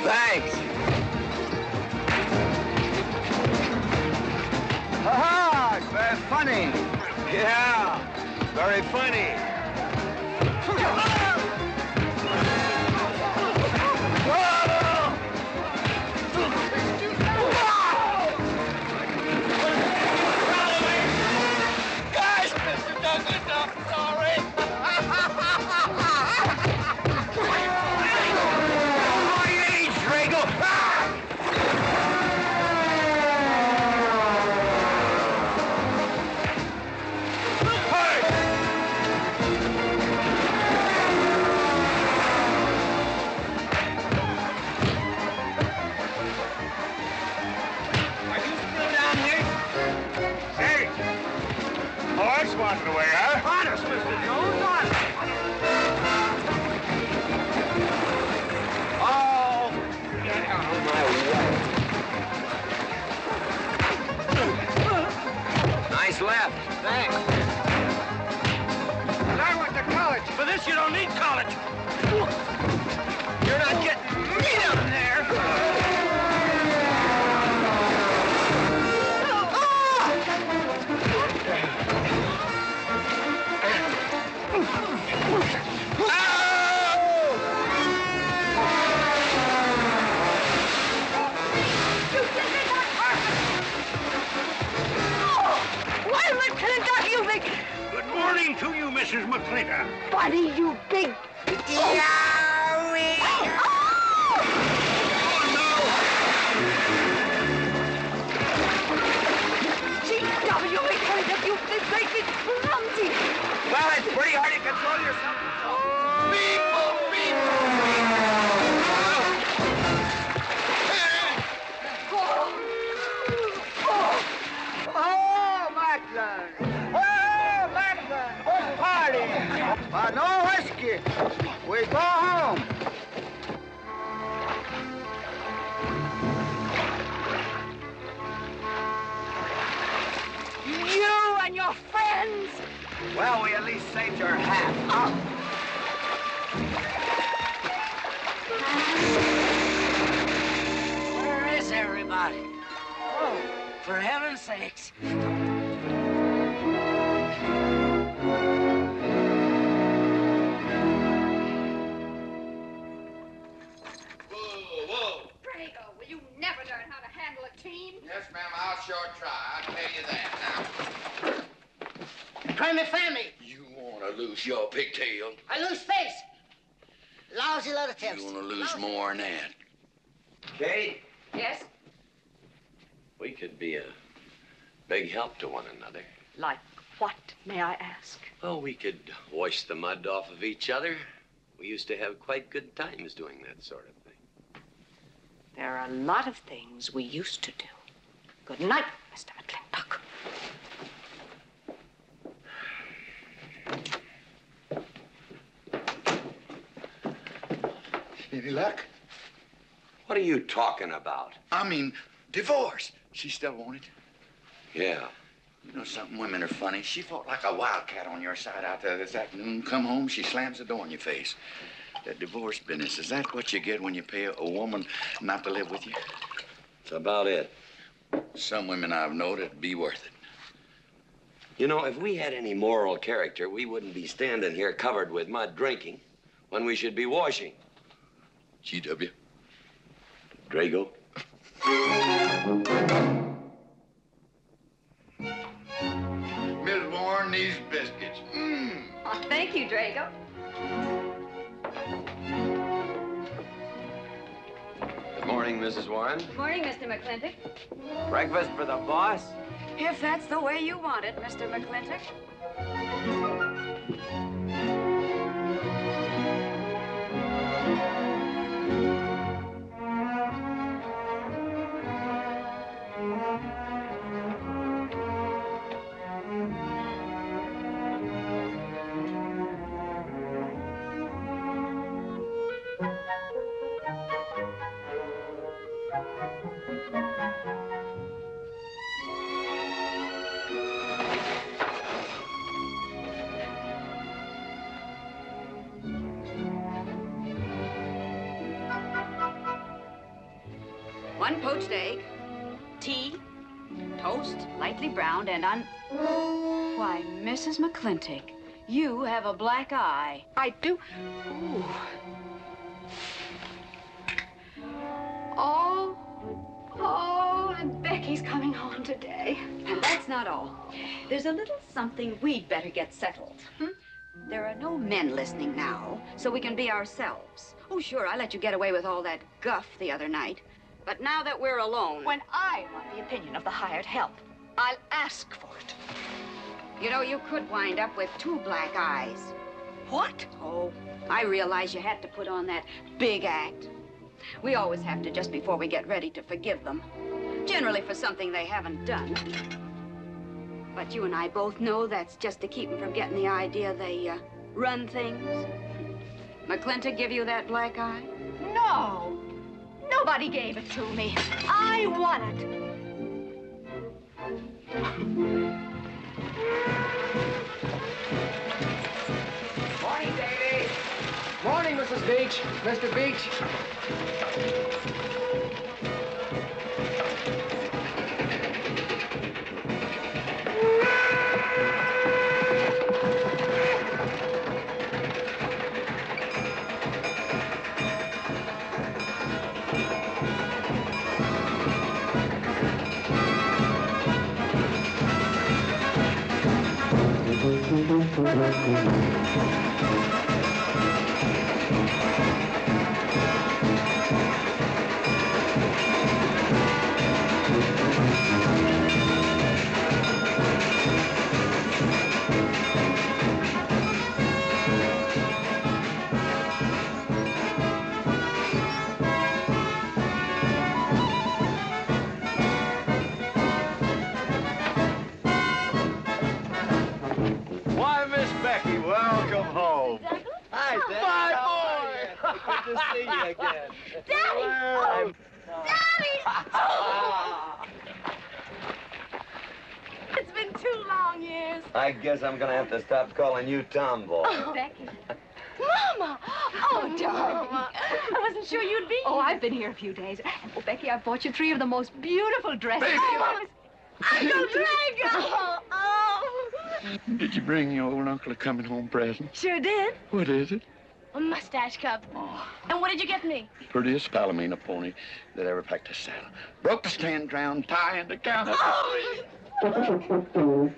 Thanks. Ha-ha! It's very funny. Yeah, very funny. Guys, Mr. Douglas, I'm sorry. Wandered away, huh? Honest, Mr. Jones, honest. Oh, get out of my way. Nice left. Thanks. I went to college. For this, you don't need college. You're not getting me down there. McClintock, you big... Good morning to you, Mrs. McClintock. Buddy, you big G.W. McClintock, you've been making clumsy. Well, it's pretty hard to control yourself. People! Oh, Macklin! Oh, Macklin! What's party? No whiskey. We go home. You and your friends. Well, we at least saved your half. Where is everybody? Oh, for heaven's sakes. Drago, will you never learn how to handle a team? Yes, ma'am, I'll sure try. I'll tell you that now. Try me family. You want to lose your pigtail? I lose face. Lousy lot of tips. You want to lose more than that? Kate, Yes? we could be a big help to one another. Like what, may I ask? Well, we could wash the mud off of each other. We used to have quite good times doing that sort of thing. There are a lot of things we used to do. Good night, Mr. McClintock. Any luck? What are you talking about? I mean, divorce. She still wanted it. Yeah. You know something? Women are funny. She fought like a wildcat on your side out there this afternoon. Come home, she slams the door in your face. That divorce business, is that what you get when you pay a woman not to live with you? That's about it. Some women I've known it'd be worth it. You know, if we had any moral character, we wouldn't be standing here covered with mud drinking when we should be washing. G.W. Drago. Miss Warren, these biscuits. Mmm. Oh, thank you, Drago. Good morning, Mrs. Warren. Morning, Mr. McClintock. Breakfast for the boss? If that's the way you want it, Mr. McClintock. One poached egg, tea, toast, lightly browned, and Why, Mrs. McClintock, you have a black eye. I do. Ooh. Oh, and Becky's coming home today. And that's not all. There's a little something we'd better get settled. There are no men listening now, so we can be ourselves. Oh, sure, I let you get away with all that guff the other night. But now that we're alone... When I want the opinion of the hired help, I'll ask for it. You know, you could wind up with 2 black eyes. What? Oh, I realize you had to put on that big act. We always have to just before we get ready to forgive them. Generally for something they haven't done. But you and I both know that's just to keep them from getting the idea they run things. McClintock give you that black eye? No. Nobody gave it to me. I won it. Morning, Davy. Morning, Mrs. Beach. Mr. Beach. Good to see you again. Daddy! Oh, Daddy! It's been 2 long years. I guess I'm gonna have to stop calling you Tomboy. Oh, Becky. Mama! Oh, darling. I wasn't sure you'd be Oh, here. I've been here a few days. Oh, Becky, I bought you 3 of the most beautiful dresses. Uncle Drago! Oh! Did you bring your old uncle a coming home present? Sure did. What is it? A mustache cup. And what did you get me? Prettiest Palomino pony that ever packed a saddle. Broke the stand, drowned, tie, and the counter. Oh! Uncle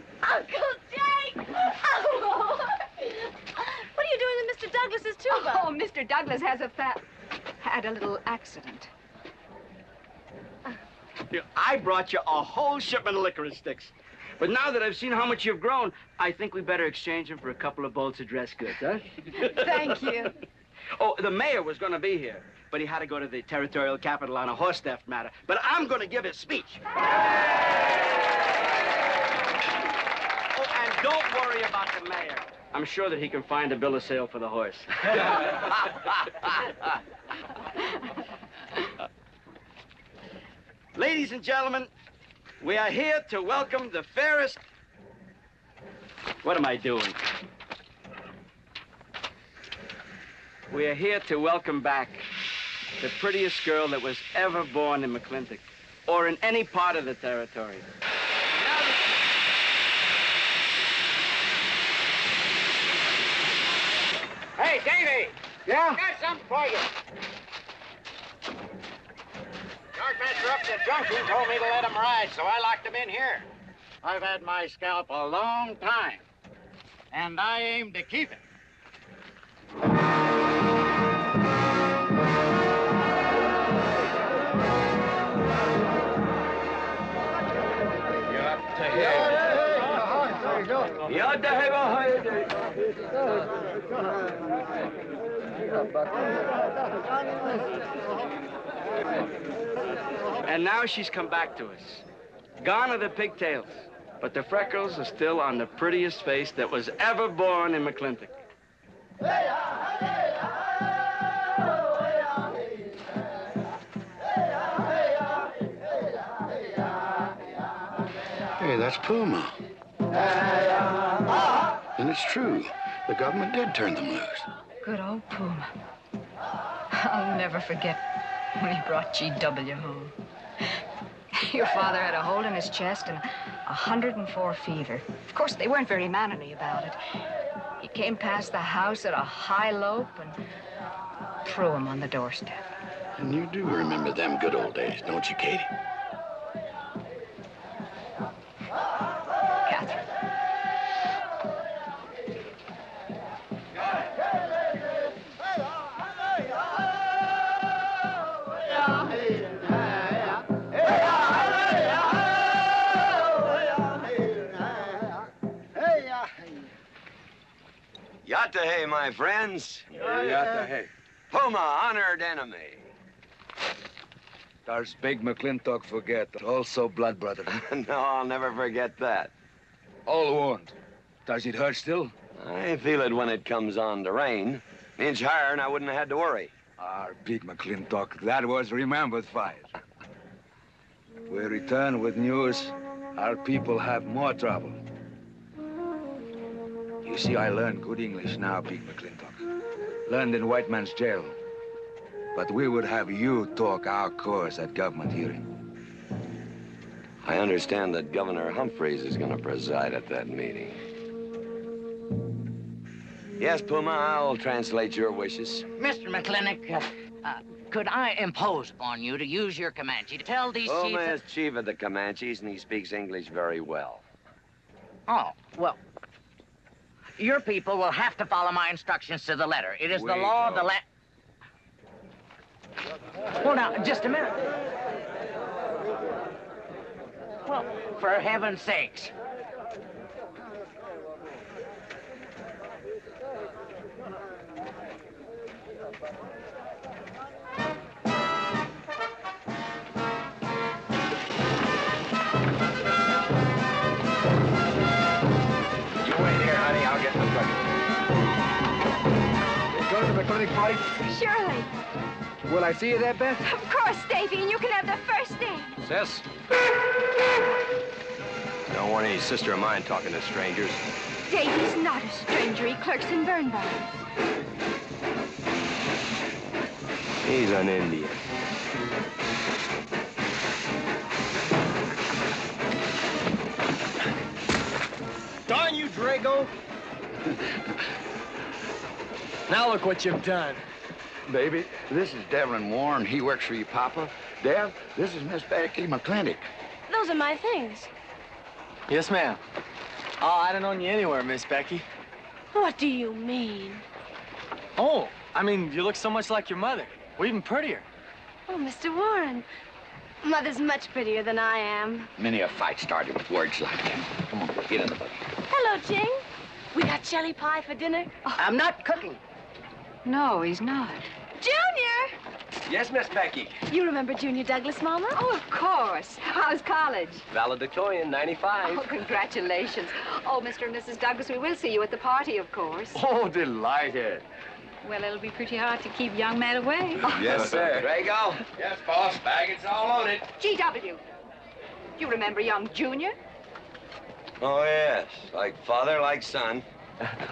Jake! Oh! What are you doing with Mr. Douglas's tuba? Oh, Mr. Douglas has had a little accident. I brought you a whole shipment of licorice sticks. But now that I've seen how much you've grown, I think we better exchange them for a couple of bolts of dress goods, huh? Thank you. Oh, the mayor was going to be here, but he had to go to the territorial capital on a horse theft matter. But I'm going to give his speech. Oh, and don't worry about the mayor. I'm sure that he can find a bill of sale for the horse. Ladies and gentlemen, we are here to welcome the fairest... What am I doing? We are here to welcome back the prettiest girl that was ever born in McClintock, or in any part of the territory. Hey, Davey! Yeah? Got something for you. Yardmaster up at the junction told me to let him ride, so I locked him in here. I've had my scalp a long time, and I aim to keep it. And now she's come back to us. Gone are the pigtails, but the freckles are still on the prettiest face that was ever born in McClintock. Hey, that's Puma. And it's true. The government did turn them loose. Good old Puma. I'll never forget when he brought G.W. home. Your father had a hole in his chest and 104 fever. Of course, they weren't very mannerly about it. He came past the house at a high lope and threw him on the doorstep. And you do remember them good old days, don't you, Katie? Catherine. Yatta-hey, my friends. Yatta-hey. Puma, honored enemy. Does big McClintock forget, also blood brother? No, I'll never forget that. All wound. Does it hurt still? I feel it when it comes on to rain. An inch higher and I wouldn't have had to worry. Our big McClintock, that was remembered fight. We return with news. Our people have more trouble. You see, I learned good English now, big McClintock. Learned in white man's jail. But we would have you talk our cause at government hearing. I understand that Governor Humphreys is going to preside at that meeting. Yes, Puma, I'll translate your wishes. Mr. McClintock, could I impose upon you to use your Comanche to tell these chiefs... Puma is chief of the Comanches, and he speaks English very well. Oh, well, your people will have to follow my instructions to the letter. It is the law of the land... Well, now, just a minute. Well, for heaven's sakes. You wait here, honey. I'll get the bucket. You go to the clinic, buddy? Surely. Will I see you there, Beth? Of course, Davy, and you can have the first name. Sis? Don't want any sister of mine talking to strangers. Davy's not a stranger. He clerks in burn barns. He's an Indian. Darn you, Drago! Now look what you've done. Baby, this is Devlin Warren. He works for you, Papa. Dev, this is Miss Becky McClintock. Those are my things. Yes, ma'am. Oh, I'd have known you anywhere, Miss Becky. What do you mean? Oh, I mean, you look so much like your mother. Or even prettier. Oh, Mr. Warren. Mother's much prettier than I am. Many a fight started with words like that. Come on, get in the boat. Hello, Ching. We got jelly pie for dinner. Oh, I'm not cooking. No, he's not. Junior! Yes, Miss Becky. You remember Junior Douglas, Mama? Oh, of course. How's college? Valedictorian, 95. Oh, congratulations. Oh, Mr. and Mrs. Douglas, we will see you at the party, of course. Oh, delighted. Well, it'll be pretty hard to keep young men away. Yes, sir. Drago? Yes, boss. Baggage all loaded. G.W. You remember young Junior? Oh, yes. Like father, like son.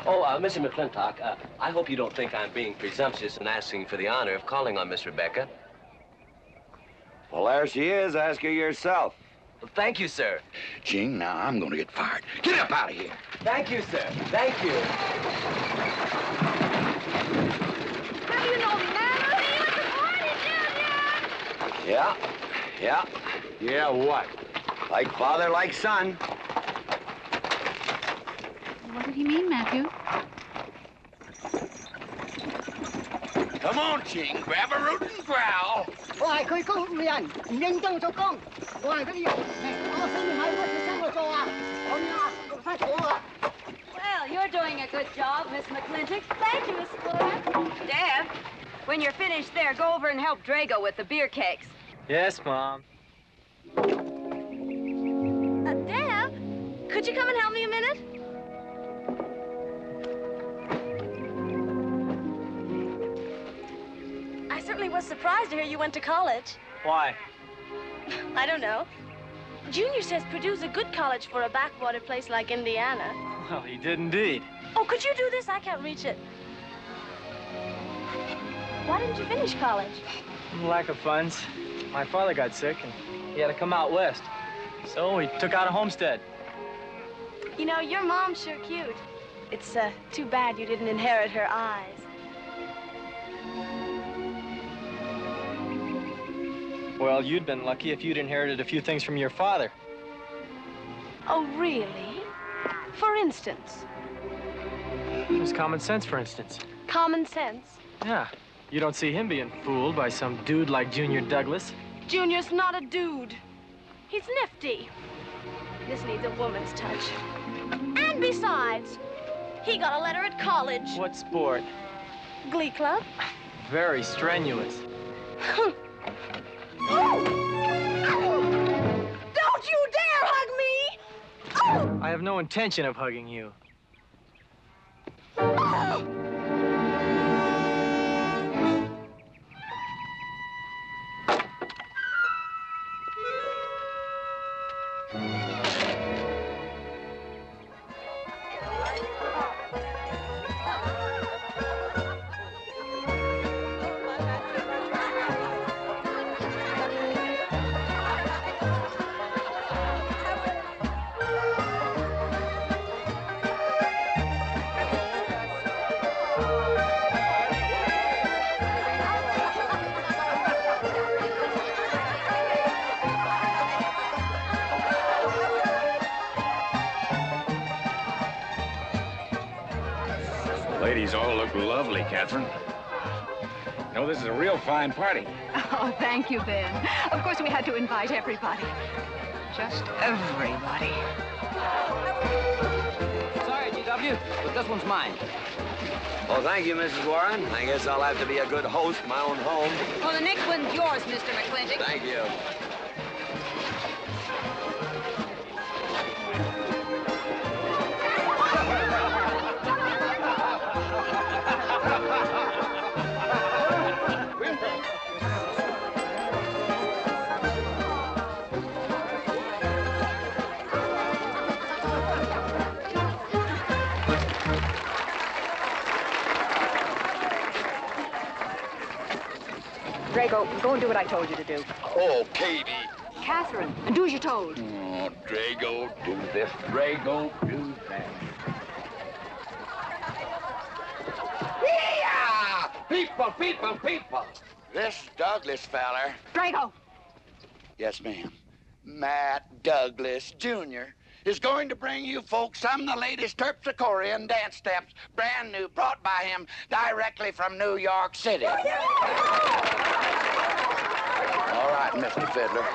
Oh, Mr. McClintock, I hope you don't think I'm being presumptuous in asking for the honor of calling on Miss Rebecca. Well, there she is. Ask her yourself. Well, thank you, sir. Ching, now I'm going to get fired. Get up out of here. Thank you, sir. Thank you. How do you know me, man? I'll see you at the party, Junior! Yeah. Yeah, what? Like father, like son. What did he mean, Matthew? Come on, Ching. Grab a root and growl. Well, you're doing a good job, Miss McClintock. Thank you, Miss Flora. Deb, when you're finished there, go over and help Drago with the beer cakes. Yes, Mom. Deb, could you come and help me a minute? I certainly was surprised to hear you went to college. Why? I don't know. Junior says Purdue's a good college for a backwater place like Indiana. Well, he did indeed. Oh, could you do this? I can't reach it. Why didn't you finish college? Lack of funds. My father got sick, and he had to come out west. So he took out a homestead. You know, your mom's sure cute. It's too bad you didn't inherit her eyes. Well, you'd been lucky if you'd inherited a few things from your father. Oh, really? For instance? There's common sense, for instance. Common sense? Yeah. You don't see him being fooled by some dude like Junior Douglas. Junior's not a dude. He's nifty. This needs a woman's touch. And besides, he got a letter at college. What sport? Glee club. Very strenuous. Don't you dare hug me! I have no intention of hugging you. Ladies all look lovely, Catherine. You know, this is a real fine party. Oh, thank you, Ben. Of course, we had to invite everybody. Just everybody. Sorry, G.W., but this one's mine. Well, thank you, Mrs. Warren. I guess I'll have to be a good host in my own home. Well, the next one's yours, Mr. McClintock. Thank you. Drago, go and do what I told you to do. Oh, Katie. Catherine, and do as you're told. Oh, Drago, do this. Drago, do that. Yeah! People, people, people. This Douglas feller. Drago! Yes, ma'am. Matt Douglas, Jr. is going to bring you folks some of the latest terpsichorean dance steps, brand new, brought by him directly from New York City. All right, Mr. Fiddler.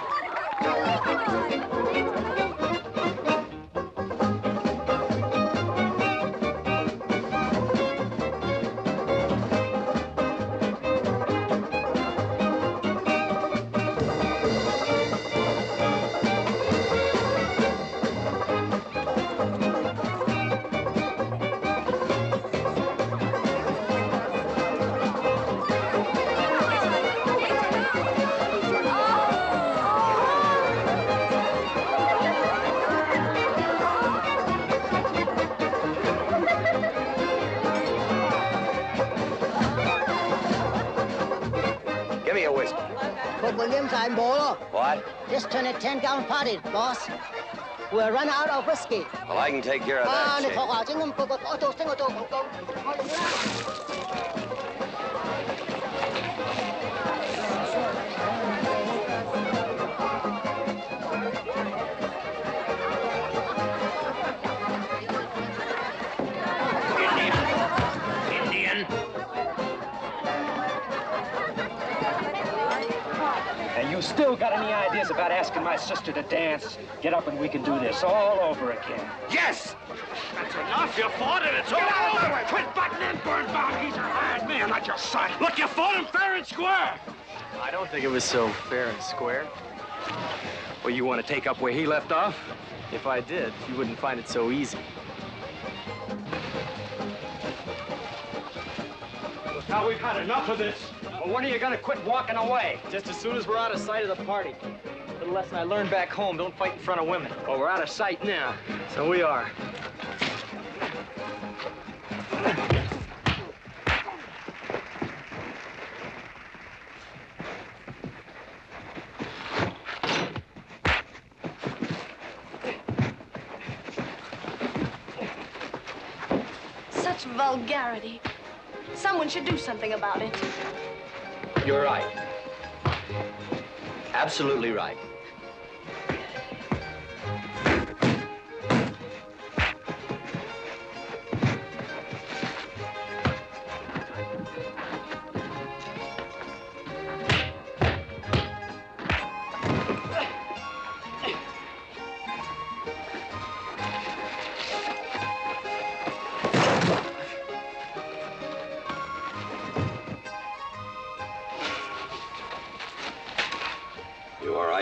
What? Just turn a 10-gallon party, boss. We'll run out of whiskey. Well, I can take care of that, Chief. Indian. And you still got any ideas about asking my sister to dance? Get up and we can do this all over again. Yes! That's enough. You fought it. It's all over. Quit butting in, Birnbaum. He's a hired man, not your son. Look, you fought him fair and square. I don't think it was so fair and square. Well, you want to take up where he left off? If I did, you wouldn't find it so easy. Look, now we've had enough of this. Well, when are you gonna quit walking away? Just as soon as we're out of sight of the party. The lesson I learned back home, don't fight in front of women. Well, we're out of sight now. So we are. Such vulgarity. Someone should do something about it. You're right. Absolutely right.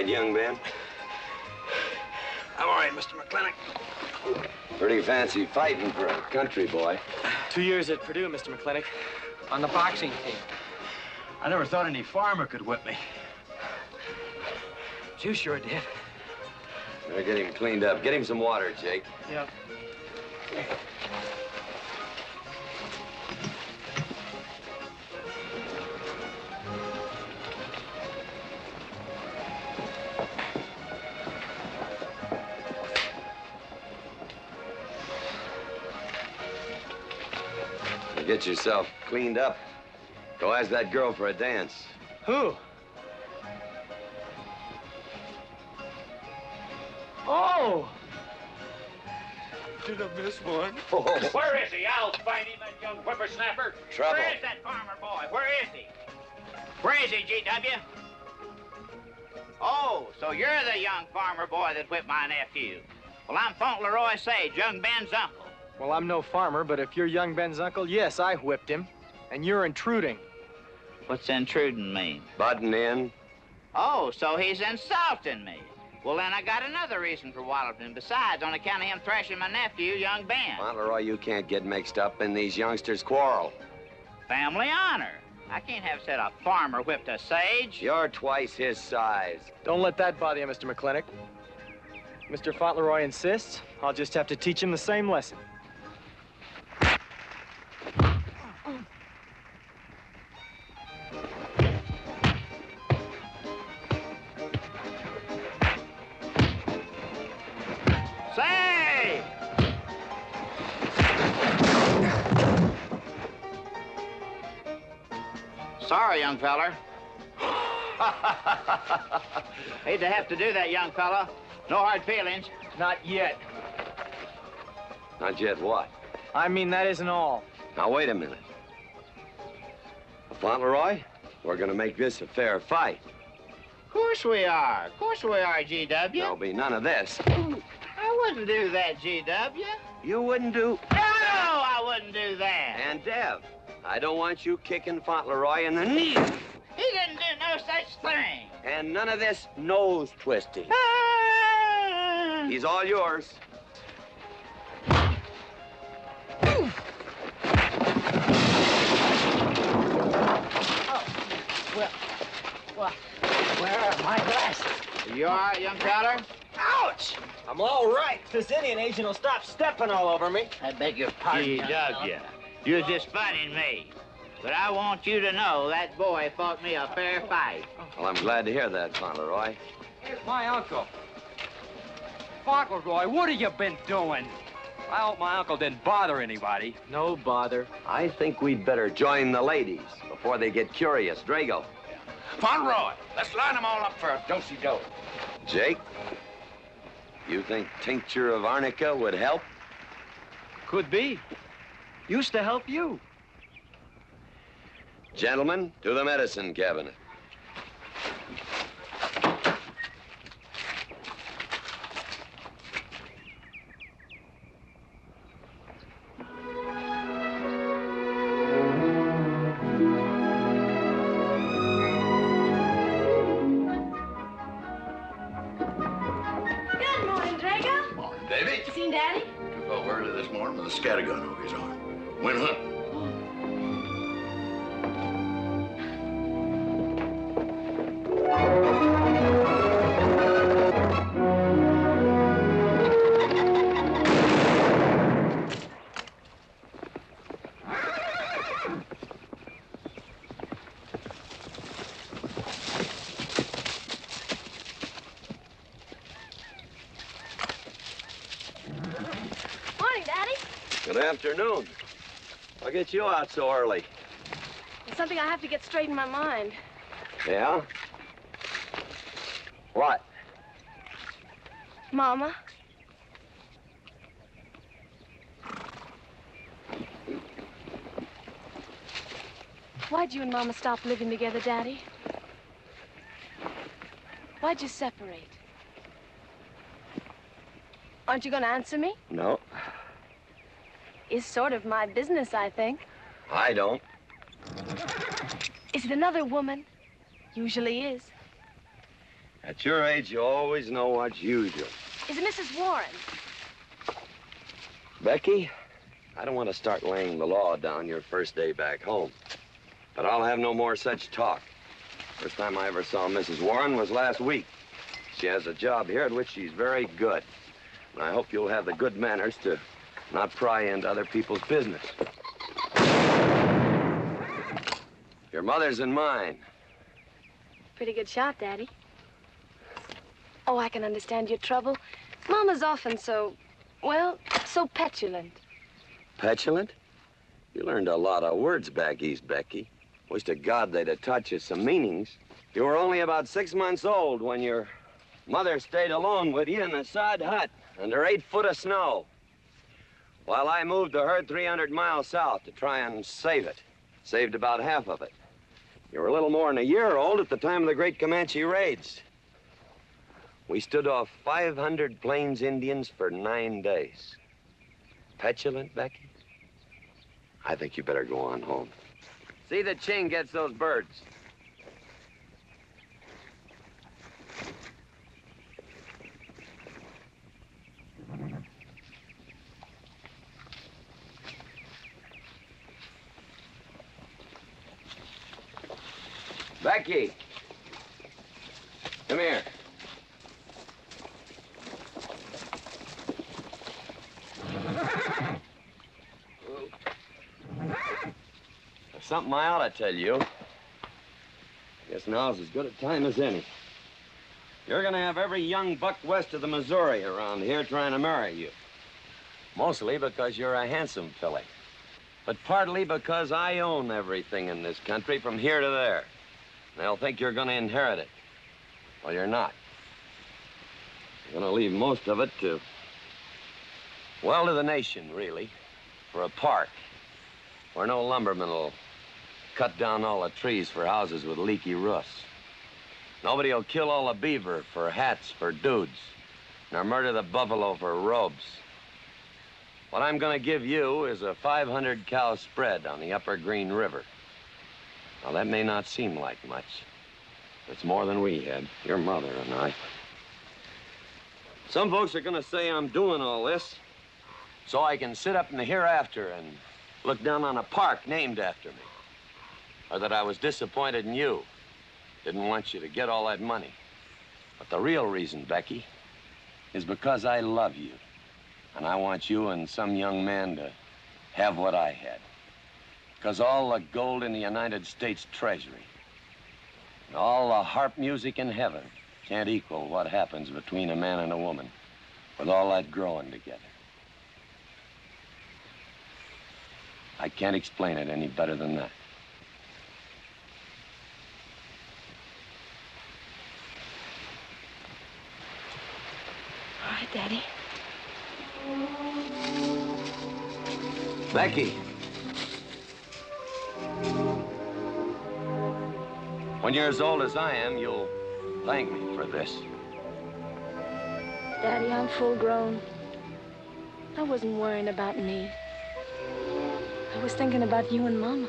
Young man? I'm all right, Mr. McClintock. Pretty fancy fighting for a country boy. 2 years at Purdue, Mr. McClintock, on the boxing team. I never thought any farmer could whip me. But you sure did. Better get him cleaned up. Get him some water, Jake. Yeah. Get yourself cleaned up. Go ask that girl for a dance. Who? Oh! Did I miss one? Oh. Where is he? I'll find him, that young whippersnapper. Trouble. Where is that farmer boy? Where is he? Where is he, G.W.? Oh, so you're the young farmer boy that whipped my nephew. Well, I'm Fauntleroy Sage, young Ben's uncle. Well, I'm no farmer, but if you're young Ben's uncle, yes, I whipped him. And you're intruding. What's intruding mean? Butting in. Oh, so he's insulting me. Well, then I got another reason for walloping him. Besides, on account of him thrashing my nephew, young Ben. Fauntleroy, you can't get mixed up in these youngsters' quarrel. Family honor. I can't have said a farmer whipped a sage. You're twice his size. Don't let that bother you, Mr. McClintock. Mr. Fauntleroy insists. I'll just have to teach him the same lesson. Sorry, young feller. Hate to have to do that, young fella. No hard feelings. Not yet. Not yet what? I mean, that isn't all. Now, wait a minute. Fauntleroy, we're gonna make this a fair fight. Of course we are. Of course we are, G.W. There'll be none of this. I wouldn't do that, G.W. You wouldn't do... No, I wouldn't do that. And Dev, I don't want you kicking Fauntleroy in the knee. He didn't do no such thing. And none of this nose twisting. He's all yours. Well, where are my glasses? You all right, young feller? Ouch! I'm all right. This Indian agent will stop stepping all over me. I beg your pardon, G.W. You was just funning me. But I want you to know that boy fought me a fair fight. Well, I'm glad to hear that, Fauntleroy. Here's my uncle. Fauntleroy, what have you been doing? I hope my uncle didn't bother anybody. No bother. I think we'd better join the ladies before they get curious. Drago. Fauntleroy, let's line them all up for a do-si-do. Jake, you think tincture of arnica would help? Could be. Used to help you. Gentlemen, to the medicine cabinet. Good morning, Drago. Morning, Davy. You seen Daddy? Took over early this morning with a scattergun over his arm. Went hunting. Morning, Daddy. Good afternoon. I'll get you out so early. There's something I have to get straight in my mind. Yeah? What? Mama. Why'd you and Mama stop living together, Daddy? Why'd you separate? Aren't you going to answer me? No, It's sort of my business, I think. I don't. Is it another woman? Usually is. At your age, you always know what's usual. Is it Mrs. Warren? Becky, I don't want to start laying the law down your first day back home. But I'll have no more such talk. First time I ever saw Mrs. Warren was last week. She has a job here at which she's very good. And I hope you'll have the good manners to not pry into other people's business. Your mother's and mine. Pretty good shot, Daddy. Oh, I can understand your trouble. Mama's often so, well, so petulant. Petulant? You learned a lot of words back east, Becky. Wish to God they'd have taught you some meanings. You were only about 6 months old when your mother stayed alone with you in a sod hut under 8 foot of snow, while I moved the herd 300 miles south to try and save it. Saved about half of it. You were a little more than a year old at the time of the great Comanche raids. We stood off 500 Plains Indians for 9 days. Petulant, Becky? I think you better go on home. See that Ching gets those birds. Becky, come here. There's something I ought to tell you. Guess now's as good a time as any. You're gonna have every young buck west of the Missouri around here trying to marry you. Mostly because you're a handsome filly. but partly because I own everything in this country from here to there. They'll think you're going to inherit it. Well, you're not. You're going to leave most of it to, well, to the nation, really, for a park where no lumberman will cut down all the trees for houses with leaky roofs. Nobody will kill all the beaver for hats for dudes, nor murder the buffalo for robes. What I'm going to give you is a 500-cow spread on the upper Green River. Now, that may not seem like much. It's more than we had, your mother and I. Some folks are going to say I'm doing all this so I can sit up in the hereafter and look down on a park named after me. Or that I was disappointed in you. Didn't want you to get all that money. But the real reason, Becky, is because I love you. And I want you and some young man to have what I had. Because all the gold in the United States Treasury and all the harp music in heaven can't equal what happens between a man and a woman with all that growing together. I can't explain it any better than that. All right, Daddy. Becky. When you're as old as I am, you'll thank me for this. Daddy, I'm full grown. I wasn't worrying about me. I was thinking about you and Mama.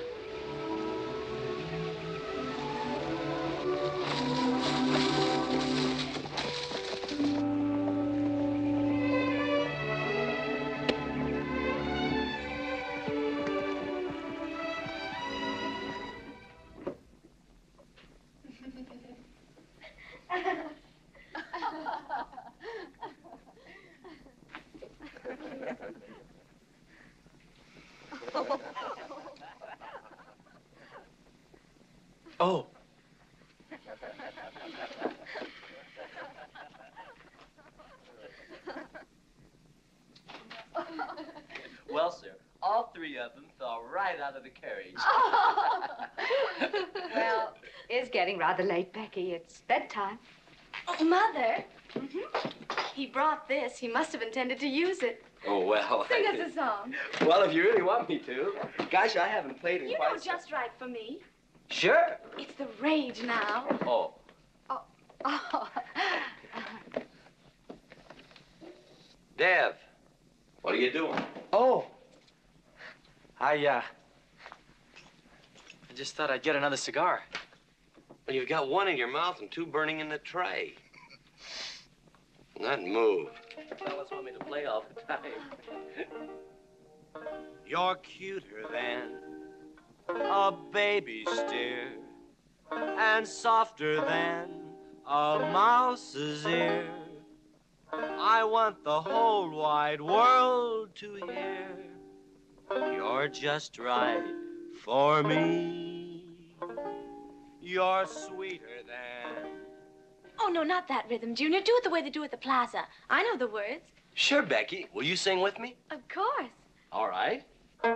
Oh. Well, sir, all three of them fell right out of the carriage. Well, it's getting rather late, Becky. It's bedtime. Oh, Mother. He brought this. He must have intended to use it. Oh, well. Sing us a song. Well, if you really want me to. Gosh, I haven't played in You quite know just right for me. Sure. It's the rage now. Oh. Oh. Dev, what are you doing? Oh. I just thought I'd get another cigar. Well, you've got one in your mouth and two burning in the tray. Not move. Fellas want me to play all the time. You're cuter than a baby steer and softer than a mouse's ear. I want the whole wide world to hear. You're just right for me. You're sweeter than... Oh, no, not that rhythm, Junior. Do it the way they do at the plaza. I know the words. Sure, Becky. Will you sing with me? Of course. All right. I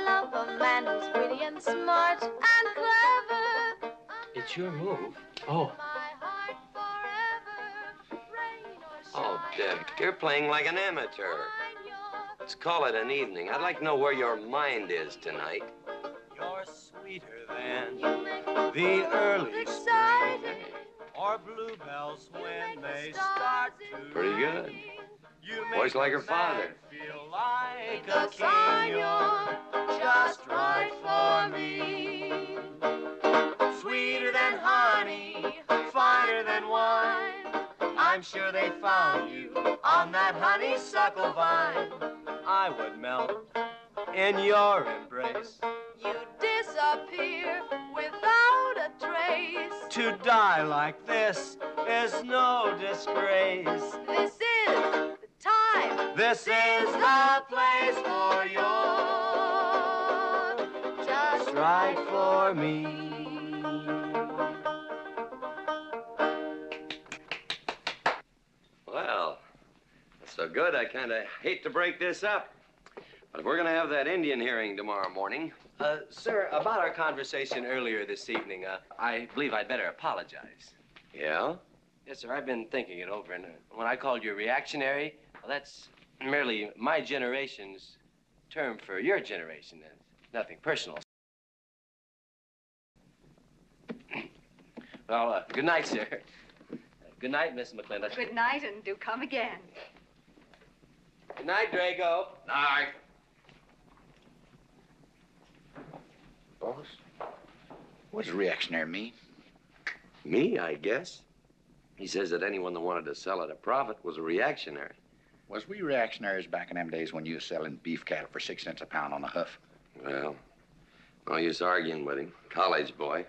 love a man who's witty and smart and clever. It's your move. Oh. Oh, Deb, you're playing like an amateur. Let's call it an evening. I'd like to know where your mind is tonight. You're sweeter than the early spring or bluebells when they start to Pretty good. ring. You Voice make like a her father. man feel like a king. You're just right for me. Sweeter than honey, finer than wine. I'm sure they found you on that honeysuckle vine. I would melt in your embrace. You disappear without a trace. To die like this is no disgrace. This is the time. This is the place for you. Just right for me. Well, so good, I kind of hate to break this up. But if we're going to have that Indian hearing tomorrow morning... Sir, about our conversation earlier this evening, I believe I'd better apologize. Yeah? Yes, sir, I've been thinking it over, and when I called you reactionary, well, that's merely my generation's term for your generation. Nothing personal. Well, good night, sir. Good night, Miss McClintock. Good night, and do come again. Good night, Drago. Night. Boss, what does reactionary mean? Me, I guess. He says that anyone that wanted to sell at a profit was a reactionary. Was we reactionaries back in them days when you was selling beef cattle for 6 cents a pound on the hoof? Well, no use arguing with him. College boy.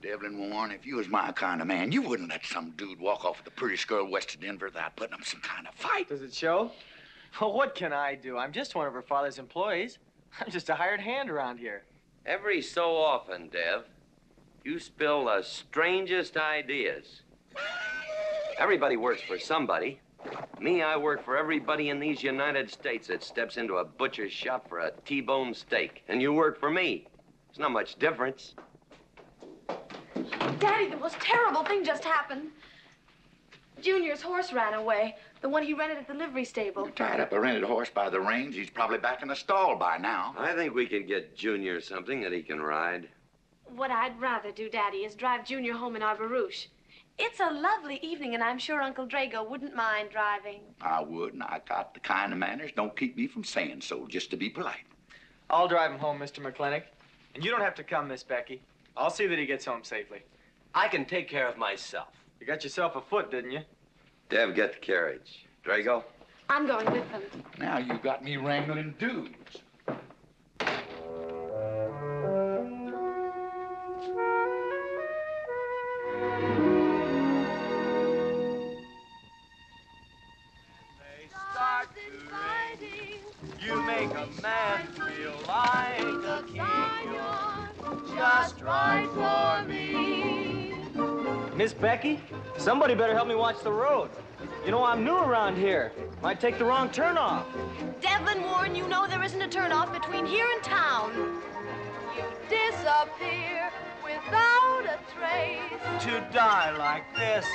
Devlin Warren, if you was my kind of man, you wouldn't let some dude walk off with the prettiest girl west of Denver without putting up some kind of fight. Does it show? Well, what can I do? I'm just one of her father's employees. I'm just a hired hand around here. Every so often, Dev, you spill the strangest ideas. Everybody works for somebody. Me, I work for everybody in these United States that steps into a butcher's shop for a T-bone steak. And you work for me. There's not much difference. Daddy, the most terrible thing just happened. Junior's horse ran away. The one he rented at the livery stable. Tied up a rented horse by the reins. He's probably back in the stall by now. I think we can get Junior something that he can ride. What I'd rather do, Daddy, is drive Junior home in our barouche. It's a lovely evening, and I'm sure Uncle Drago wouldn't mind driving. I would, and I got the kind of manners don't keep me from saying so, just to be polite. I'll drive him home, Mr. McClintock. And you don't have to come, Miss Becky. I'll see that he gets home safely. I can take care of myself. You got yourself a foot, didn't you? Dev, get the carriage. Drago? I'm going with them. Now you got me wrangling dudes. You make a man feel like a king. You're just right for me. Miss Becky, somebody better help me watch the road. You know, I'm new around here. Might take the wrong turnoff. Devlin Warren, you know there isn't a turnoff between here and town. You disappear without a trace. To die like this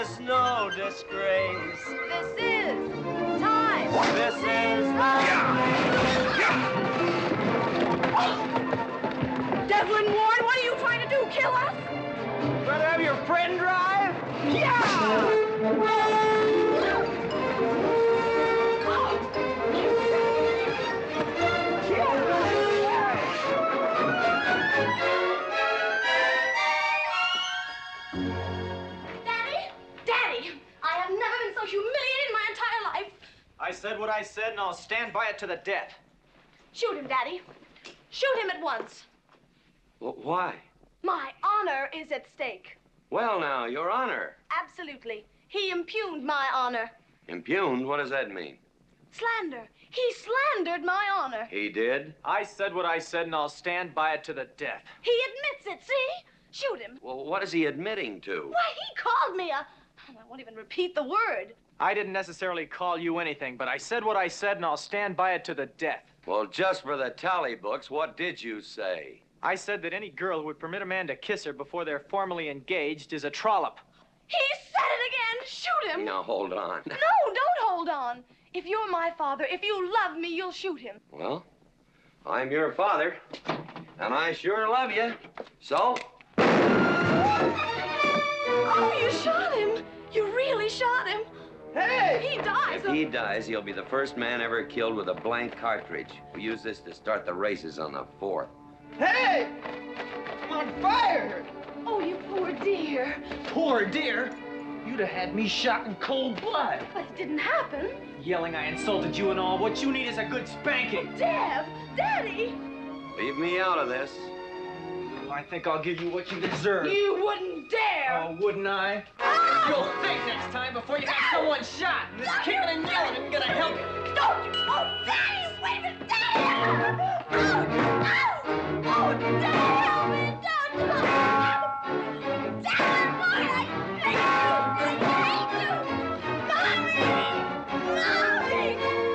is no disgrace. This is time. This is Devlin Warren, what are you trying to do? Kill us? Rather have your friend drive? Yeah! Daddy, I have never been so humiliated in my entire life. I said what I said, and I'll stand by it to the death. Shoot him, Daddy. Shoot him at once. Well, why? My honor is at stake. Well, now, Your Honor. Absolutely. He impugned my honor. Impugned? What does that mean? Slander. He slandered my honor. He did? I said what I said, and I'll stand by it to the death. He admits it, see? Shoot him. Well, what is he admitting to? Why, he called me a... I won't even repeat the word. I didn't necessarily call you anything, but I said what I said, and I'll stand by it to the death. Well, just for the tally books, what did you say? I said that any girl who would permit a man to kiss her before they're formally engaged is a trollop. He said it again. Shoot him. Now, hold on. No, don't hold on. If you're my father, if you love me, you'll shoot him. Well, I'm your father, and I sure love you. So? Oh, you shot him. You really shot him. Hey! He dies. If he dies, he'll be the first man ever killed with a blank cartridge. We use this to start the races on the 4th. Hey! I'm on fire! Oh, you poor dear. Poor dear? You'd have had me shot in cold blood. But it didn't happen. Yelling I insulted you and all. What you need is a good spanking. Dev! Daddy! Leave me out of this. I think I'll give you what you deserve. You wouldn't dare! Oh, wouldn't I? You'll think next time before you have someone shot. And this kicking and yelling isn't gonna help you. Don't you? Oh, Daddy! Wait a minute, Daddy! Oh, Daddy, help me! Don't! Daddy, boy, I hate you! Mommy! Mommy!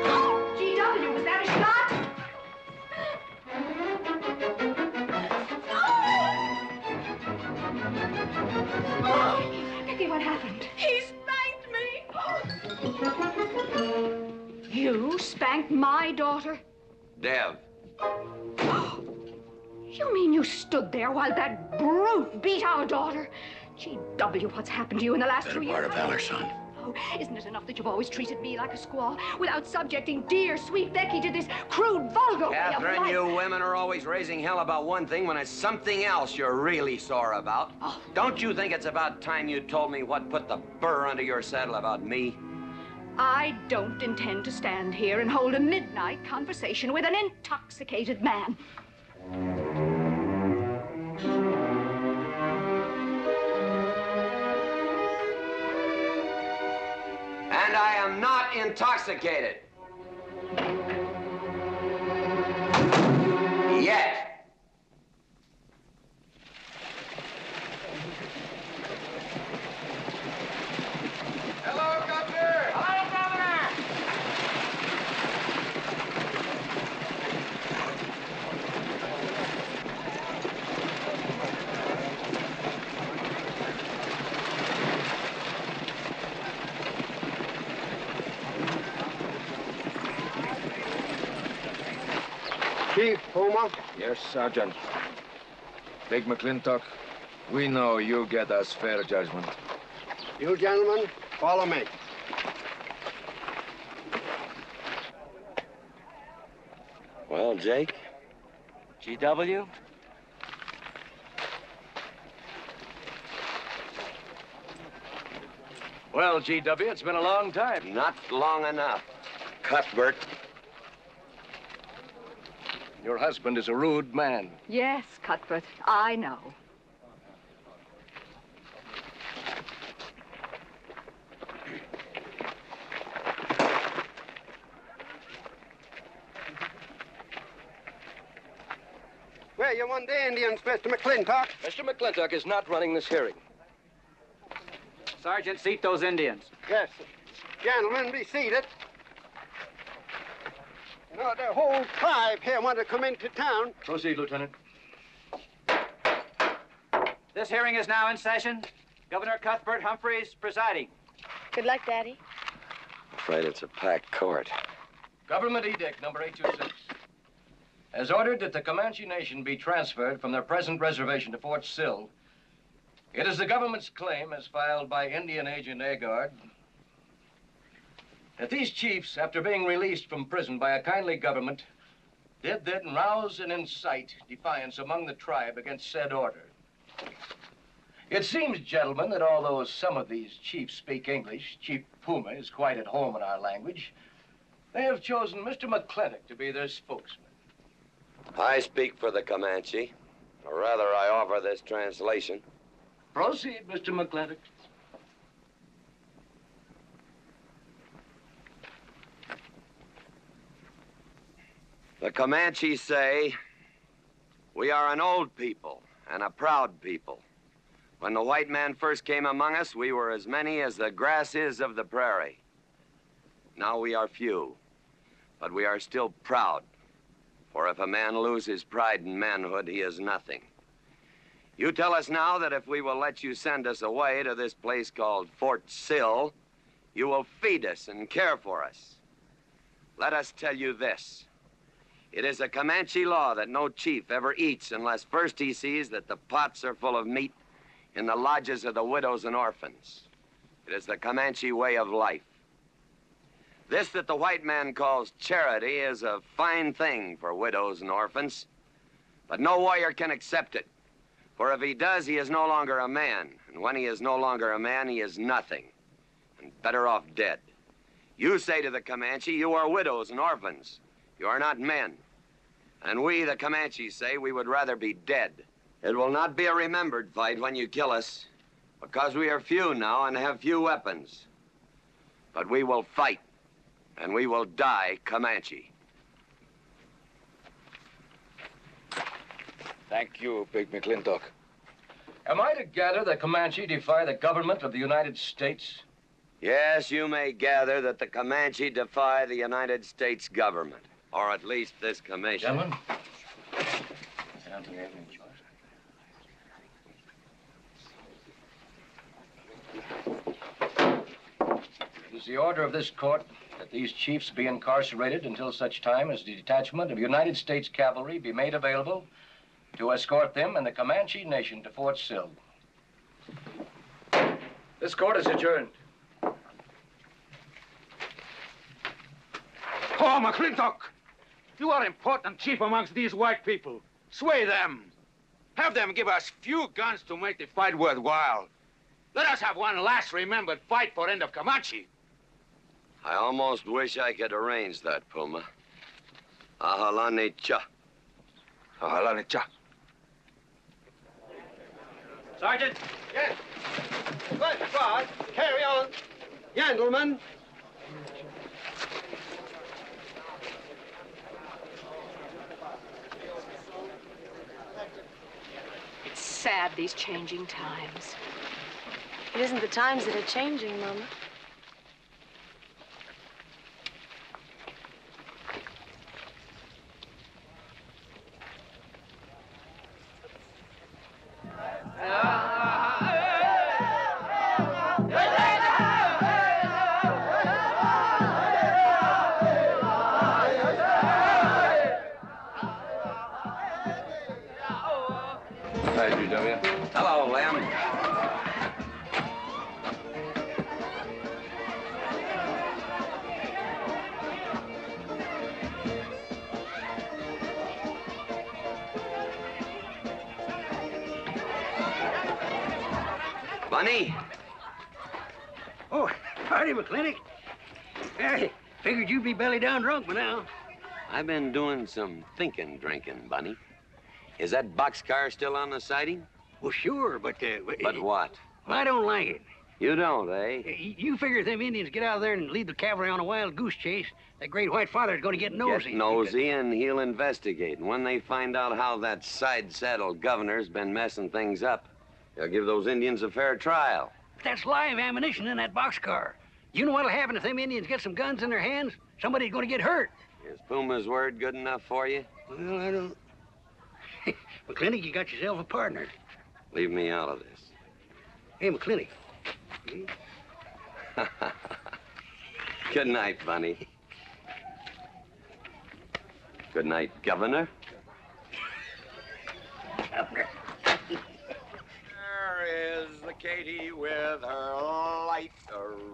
Oh, G.W., was that a shot? Oh, Dickie, what happened? He spanked me! You spanked my daughter? Dev. You mean you stood there while that brute beat our daughter? G.W., what's happened to you in the last 2 years? Part of valor, son. Oh, isn't it enough that you've always treated me like a squaw without subjecting dear, sweet Becky to this crude, vulgar way of Catherine, life? you women are always raising hell about one thing when it's something else you're really sore about. Oh. Don't you think it's about time you told me what put the burr under your saddle about me? I don't intend to stand here and hold a midnight conversation with an intoxicated man. And I am not intoxicated. Yet. Hello, Governor! Hello, Governor! Chief Puma? Yes, Sergeant. Big McClintock, we know you get us fair judgment. You gentlemen, follow me. Well, Jake? G.W.? Well, G.W., it's been a long time. Not long enough. Cuthbert. Your husband is a rude man. Yes, Cuthbert, I know. Where you want the Indians, Mr. McClintock? Mr. McClintock is not running this hearing. Sergeant, seat those Indians. Yes, sir. Gentlemen, be seated. You know, the whole tribe here want to come into town. Proceed, Lieutenant. This hearing is now in session. Governor Cuthbert Humphreys presiding. Good luck, Daddy. Afraid it's a packed court. Government Edict number 826 has ordered that the Comanche Nation be transferred from their present reservation to Fort Sill. It is the government's claim, as filed by Indian Agent Agard, that these chiefs, after being released from prison by a kindly government, did then rouse and incite defiance among the tribe against said order. It seems, gentlemen, that although some of these chiefs speak English, Chief Puma is quite at home in our language, they have chosen Mr. McClintock to be their spokesman. I speak for the Comanche, or rather I offer this translation. Proceed, Mr. McClintock. The Comanche say, we are an old people and a proud people. When the white man first came among us, we were as many as the grass is of the prairie. Now we are few, but we are still proud. For if a man lose his pride in manhood, he is nothing. You tell us now that if we will let you send us away to this place called Fort Sill, you will feed us and care for us. Let us tell you this. It is a Comanche law that no chief ever eats unless first he sees that the pots are full of meat in the lodges of the widows and orphans. It is the Comanche way of life. This that the white man calls charity is a fine thing for widows and orphans, but no warrior can accept it. For if he does, he is no longer a man, and when he is no longer a man, he is nothing, and better off dead. You say to the Comanche, you are widows and orphans. You are not men. And we, the Comanche, say we would rather be dead It will not be a remembered fight when you kill us, because we are few now and have few weapons. But we will fight, and we will die Comanche. Thank you, Big McClintock. Am I to gather that Comanche defy the government of the United States? Yes, you may gather that the Comanche defy the United States government, or at least this commission. Gentlemen, sit down to the evening chores. It is the order of this court that these chiefs be incarcerated until such time as the detachment of United States cavalry be made available to escort them and the Comanche nation to Fort Sill. This court is adjourned. Oh, McClintock! You are important chief amongst these white people. Sway them. Have them give us few guns to make the fight worthwhile. Let us have one last remembered fight for end of Comanche. I almost wish I could arrange that, Puma. Ahalane cha. Ahalane cha. Sergeant? Yes. Good, God. Carry on. Gentlemen. It's sad, these changing times. It isn't the times that are changing, Mama. Hi, G.W. Hello, Lem. Bunny? Oh, howdy, McClintock. I figured you'd be belly down drunk by now. I've been doing some drinking, Bunny. Is that boxcar still on the siding? Well, sure, but... But what? Well, I don't like it. You don't, eh? You figure if them Indians get out there and lead the cavalry on a wild goose chase, that great white father's going to get nosy. Get nosy, and he'll investigate. And when they find out how that side-saddle governor's been messing things up, they'll give those Indians a fair trial. That's live ammunition in that boxcar. You know what'll happen if them Indians get some guns in their hands? Somebody's going to get hurt. Is Puma's word good enough for you? Well, I don't... McClintock, you got yourself a partner. Leave me out of this. Hey, McClintock. Good night, Bunny. Good night, Governor. Governor. There is the Katie with her light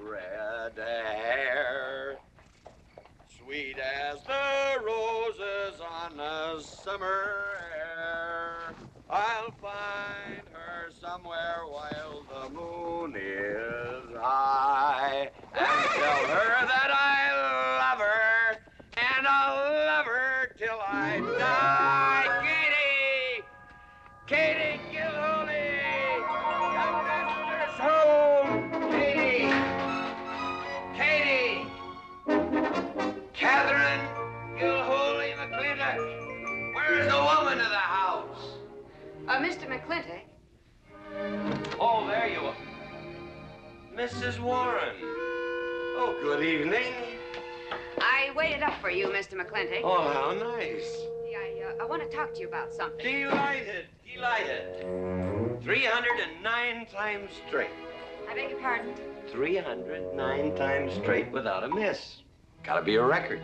red hair, sweet as the roses on a summer air. I'll find her somewhere while the moon is high and tell her that I love her, and I'll love her till I die. Katie! Katie Gilhooly! Home! Katie! Katie! Catherine Gilhooly McClintock! Where's the woman of the house? Mr. McClintock. Oh, there you are. Mrs. Warren. Oh, good evening. I waited up for you, Mr. McClintock. Oh, how nice. I want to talk to you about something. Delighted, delighted. 309 times straight. I beg your pardon? 309 times straight without a miss. Gotta be a record.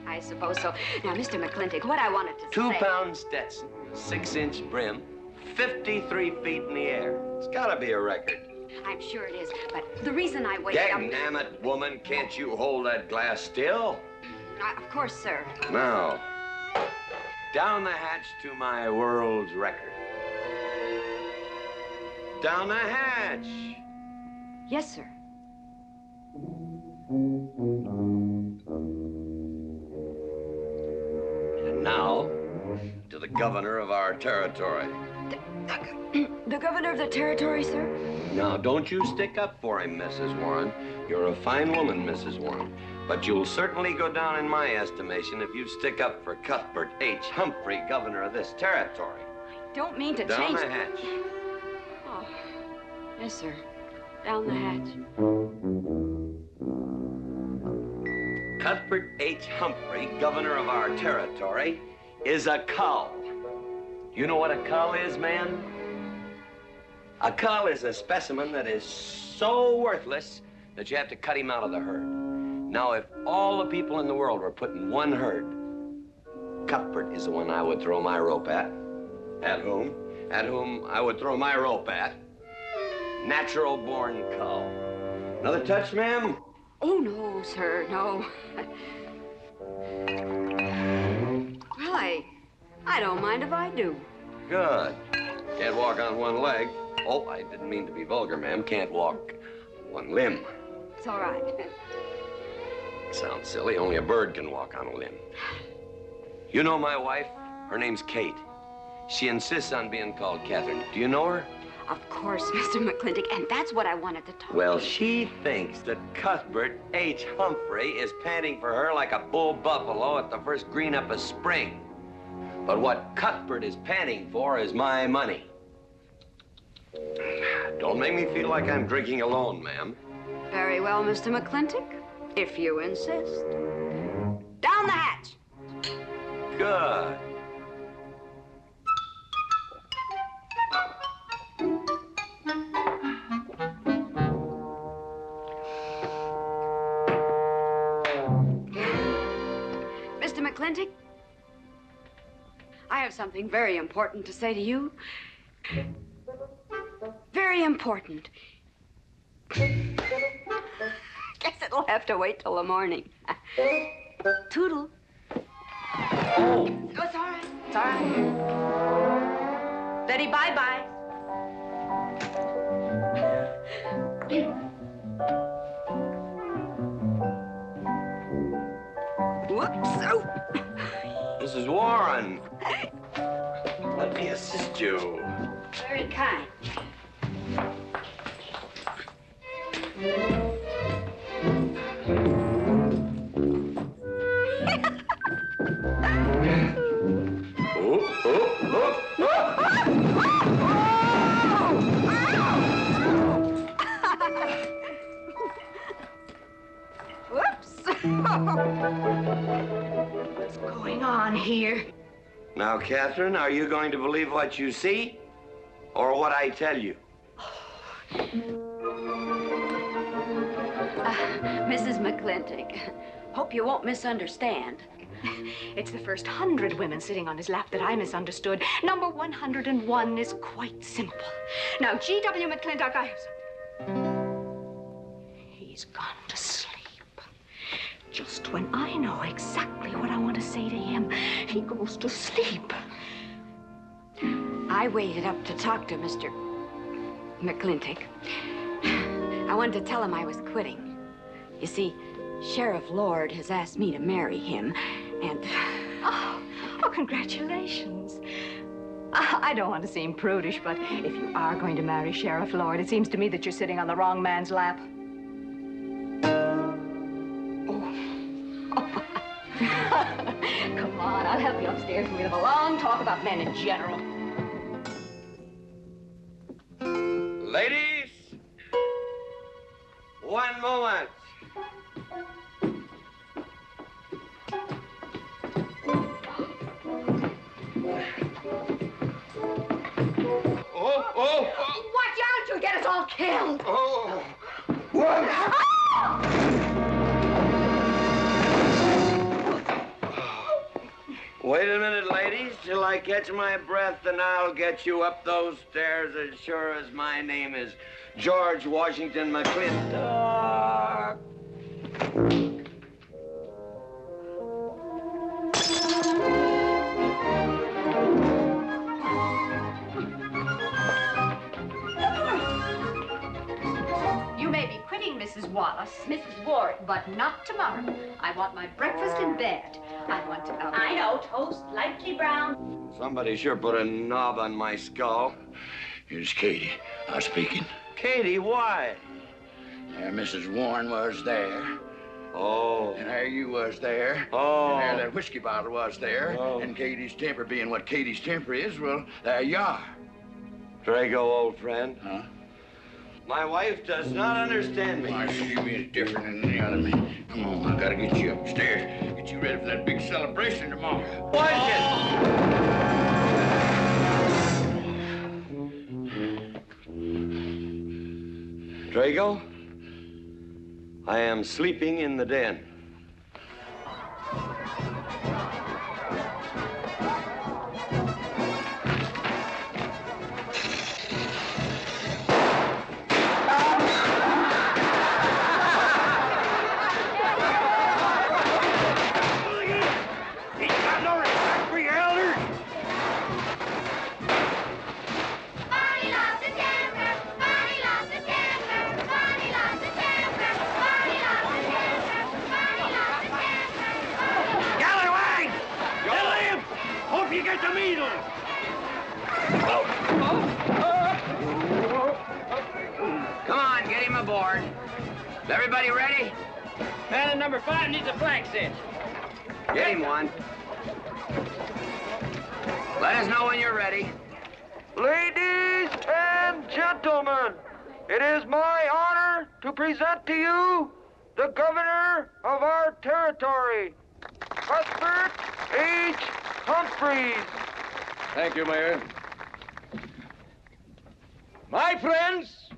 I suppose so. Now, Mr. McClintock, what I wanted to say... 2-pound Stetson, 6-inch brim, 53 feet in the air. It's gotta be a record. I'm sure it is, but the reason I waited up... Damn it, woman, can't you hold that glass still? Of course, sir. Now, down the hatch to my world's record. Down the hatch. Yes, sir. And now, to the governor of our territory. The governor of the territory, sir? Now, don't you stick up for him, Mrs. Warren. You're a fine woman, Mrs. Warren. But you'll certainly go down in my estimation if you stick up for Cuthbert H. Humphrey, governor of this territory. I don't mean to Down change... the hatch. Oh, yes, sir. Down the hatch. Cuthbert H. Humphrey, governor of our territory, is a cow. You know what a cow is, man? A cow is a specimen that is so worthless that you have to cut him out of the herd. Now, if all the people in the world were put in one herd, Cuthbert is the one I would throw my rope at. At whom? At whom I would throw my rope at. Natural-born cow. Another touch, ma'am? Oh, no, sir, no. Well, I don't mind if I do. Good. Can't walk on one leg. Oh, I didn't mean to be vulgar, ma'am. Can't walk one limb. It's all right. Sounds silly. Only a bird can walk on a limb. You know my wife? Her name's Kate. She insists on being called Catherine. Do you know her? Of course, Mr. McClintock, and that's what I wanted to talk Well, to you. she thinks that Cuthbert H. Humphrey is panting for her like a bull buffalo at the first green up of spring. But what Cuthbert is panting for is my money. Don't make me feel like I'm drinking alone, ma'am. Very well, Mr. McClintock, if you insist. Down the hatch. Good. Mr. McClintock, I have something very important to say to you. Very important. Guess it'll have to wait till the morning. Toodle. Oh, it's all right. It's all right. Betty, bye-bye. Whoops. Oh. Mrs. Warren. Let me assist you. Very kind. What's going on here? Now, Catherine, are you going to believe what you see or what I tell you? Mrs. McClintock, hope you won't misunderstand. It's the first 100 women sitting on his lap that I misunderstood. Number 101 is quite simple. Now, G.W. McClintock, I have some... He's gone to sleep. Just when I know exactly what I want to say to him, he goes to sleep. I waited up to talk to Mr. McClintock. I wanted to tell him I was quitting. You see, Sheriff Lord has asked me to marry him, and... Oh, congratulations. I don't want to seem prudish, but if you are going to marry Sheriff Lord, it seems to me that you're sitting on the wrong man's lap. Come on, I'll help you upstairs and we'll have a long talk about men in general. Ladies, one moment. Oh! Watch out, you'll get us all killed. Oh! What? Wait a minute, ladies, till I catch my breath, and I'll get you up those stairs as sure as my name is George Washington McClintock. You may be quitting, Miss Mrs. Wallace. Mrs. Ward. But not tomorrow. I want my breakfast in bed. I want to... I know. Toast, lightly brown. Somebody sure put a knob on my skull. Here's Katie. Speaking. Katie, why? Mrs. Warren was there. Oh. And there you was there. Oh. And there that whiskey bottle was there. Oh. And Katie's temper being what Katie's temper is, well, there you are. Drago, old friend. Huh? My wife does not understand me. Why, she means different than the other man. Come on, I gotta get you upstairs. Get you ready for that big celebration tomorrow. Drago, I am sleeping in the den. Come on, get him aboard. Is everybody ready? Man in number 5 needs a flag cinch. Get him one. Let us know when you're ready. Ladies and gentlemen, it is my honor to present to you the governor of our territory, Cuthbert H. Humphreys. Thank you, Mayor. My friends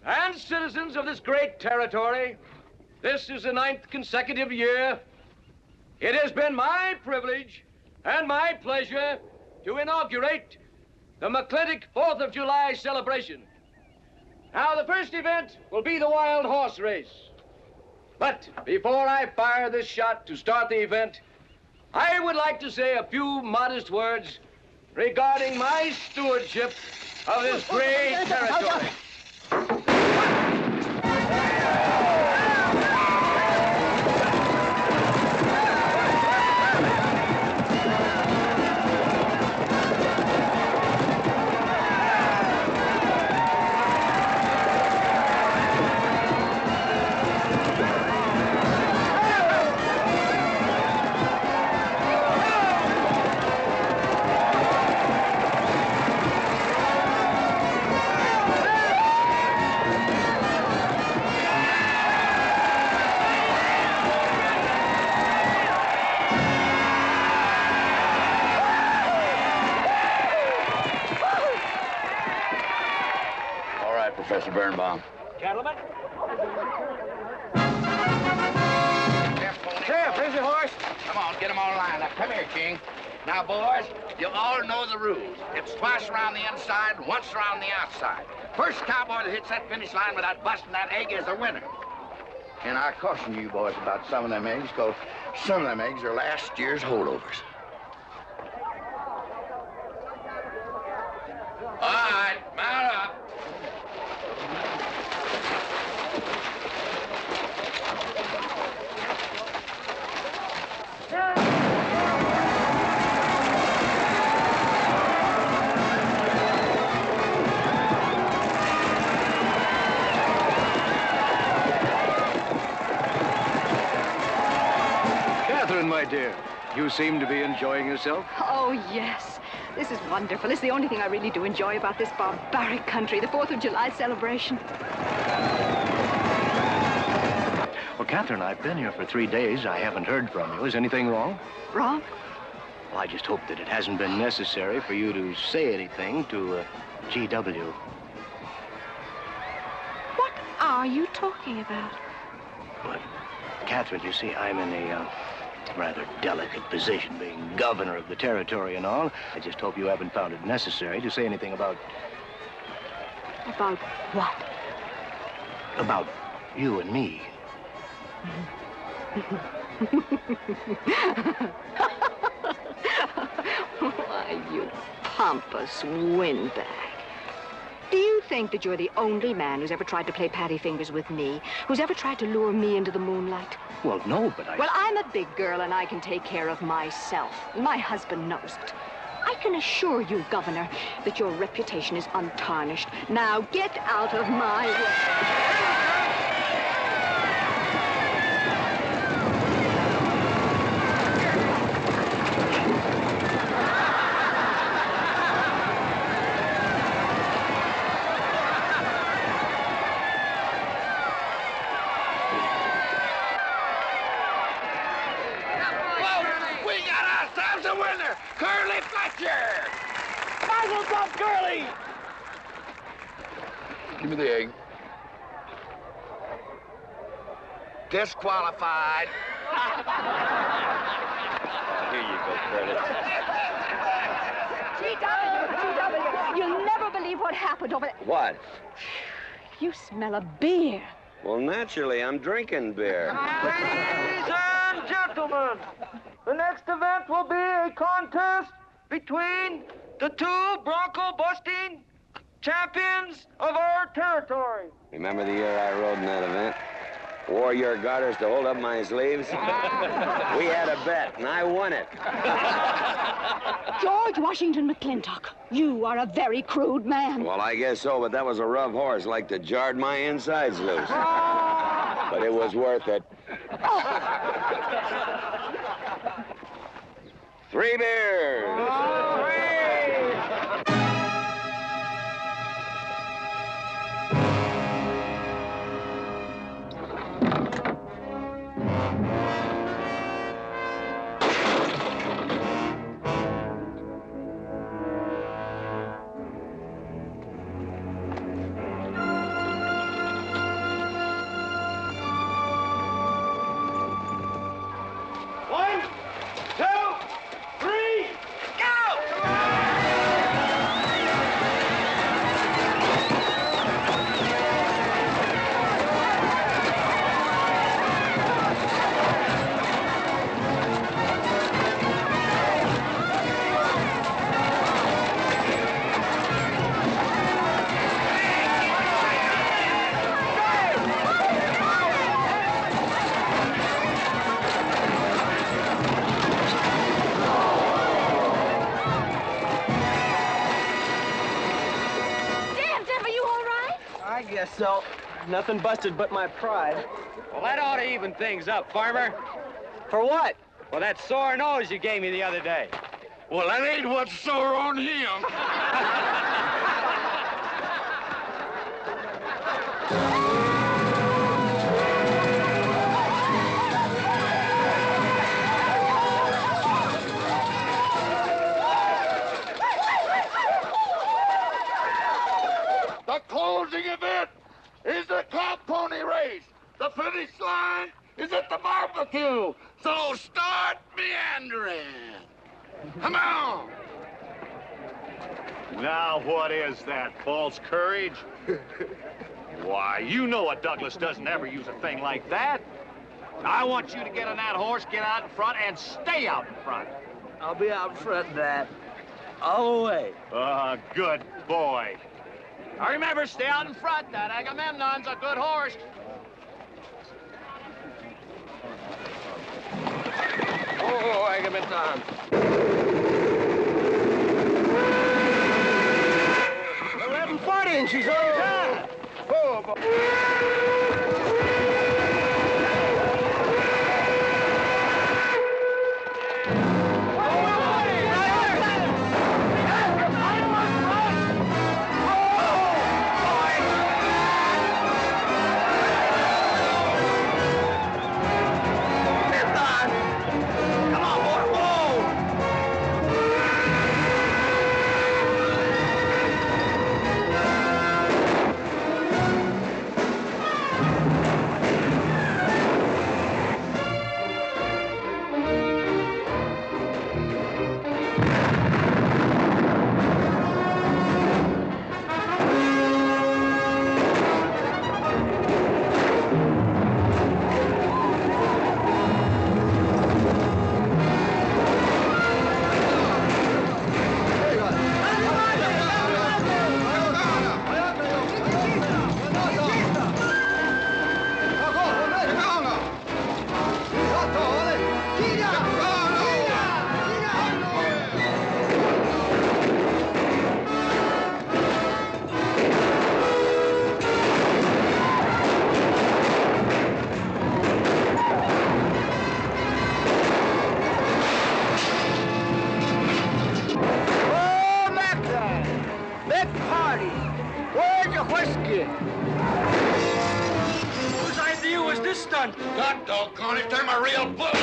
and citizens of this great territory, this is the 9th consecutive year. It has been my privilege and my pleasure to inaugurate the McClintock 4th of July celebration. Now, the first event will be the wild horse race. But before I fire this shot to start the event, I would like to say a few modest words regarding my stewardship of this great territory. Professor Birnbaum. Gentlemen. Sheriff, here's your horse. Come on, get them all lined up. Come here, King. Now, boys, you all know the rules. It's twice around the inside, once around the outside. First cowboy that hits that finish line without busting that egg is the winner. And I caution you boys about some of them eggs, because some of them eggs are last year's holdovers. All right, mount up. Catherine, my dear, you seem to be enjoying yourself. Oh, yes. This is wonderful. It's the only thing I really do enjoy about this barbaric country, the 4th of July celebration. Well, Catherine, I've been here for 3 days. I haven't heard from you. Is anything wrong? Wrong? Well, I just hope that it hasn't been necessary for you to say anything to G.W. What are you talking about? Well, Catherine, you see, I'm in a rather delicate position, being governor of the territory and all. I just hope you haven't found it necessary to say anything about... About what? About you and me. Why, you pompous windbag. Do you think that you're the only man who's ever tried to play patty fingers with me? Who's ever tried to lure me into the moonlight? Well, no, but I... Well, I'm a big girl and I can take care of myself. My husband knows it. I can assure you, Governor, that your reputation is untarnished. Now get out of my way. Curly! Give me the egg. Disqualified. Here you go, Curly. G.W., you'll never believe what happened over there. What? You smell of beer. Well, naturally, I'm drinking beer. Ladies and gentlemen, the next event will be a contest between the two bronco-busting champions of our territory. Remember the year I rode in that event? Wore your garters to hold up my sleeves? We had a bet, and I won it. George Washington McClintock, you are a very crude man. Well, I guess so, but that was a rough horse, like to jarred my insides loose. But it was worth it. 3 beers. So, nothing busted but my pride. Well, that ought to even things up, farmer. For what? Well, that sore nose you gave me the other day. Well, that ain't what's sore on him. The closing event is the cow pony race. The finish line is at the barbecue. So start meandering. Come on. Now, what is that, false courage? Why, you know a Douglas doesn't ever use a thing like that. I want you to get on that horse, get out in front, and stay out in front. I'll be out in front, Dad. All the way. Good boy. Now remember, stay out in front. That Agamemnon's a good horse. Oh, Agamemnon. 11:40 and she's on time. Oh, boy. gun. God doggone it, they're my real bullets.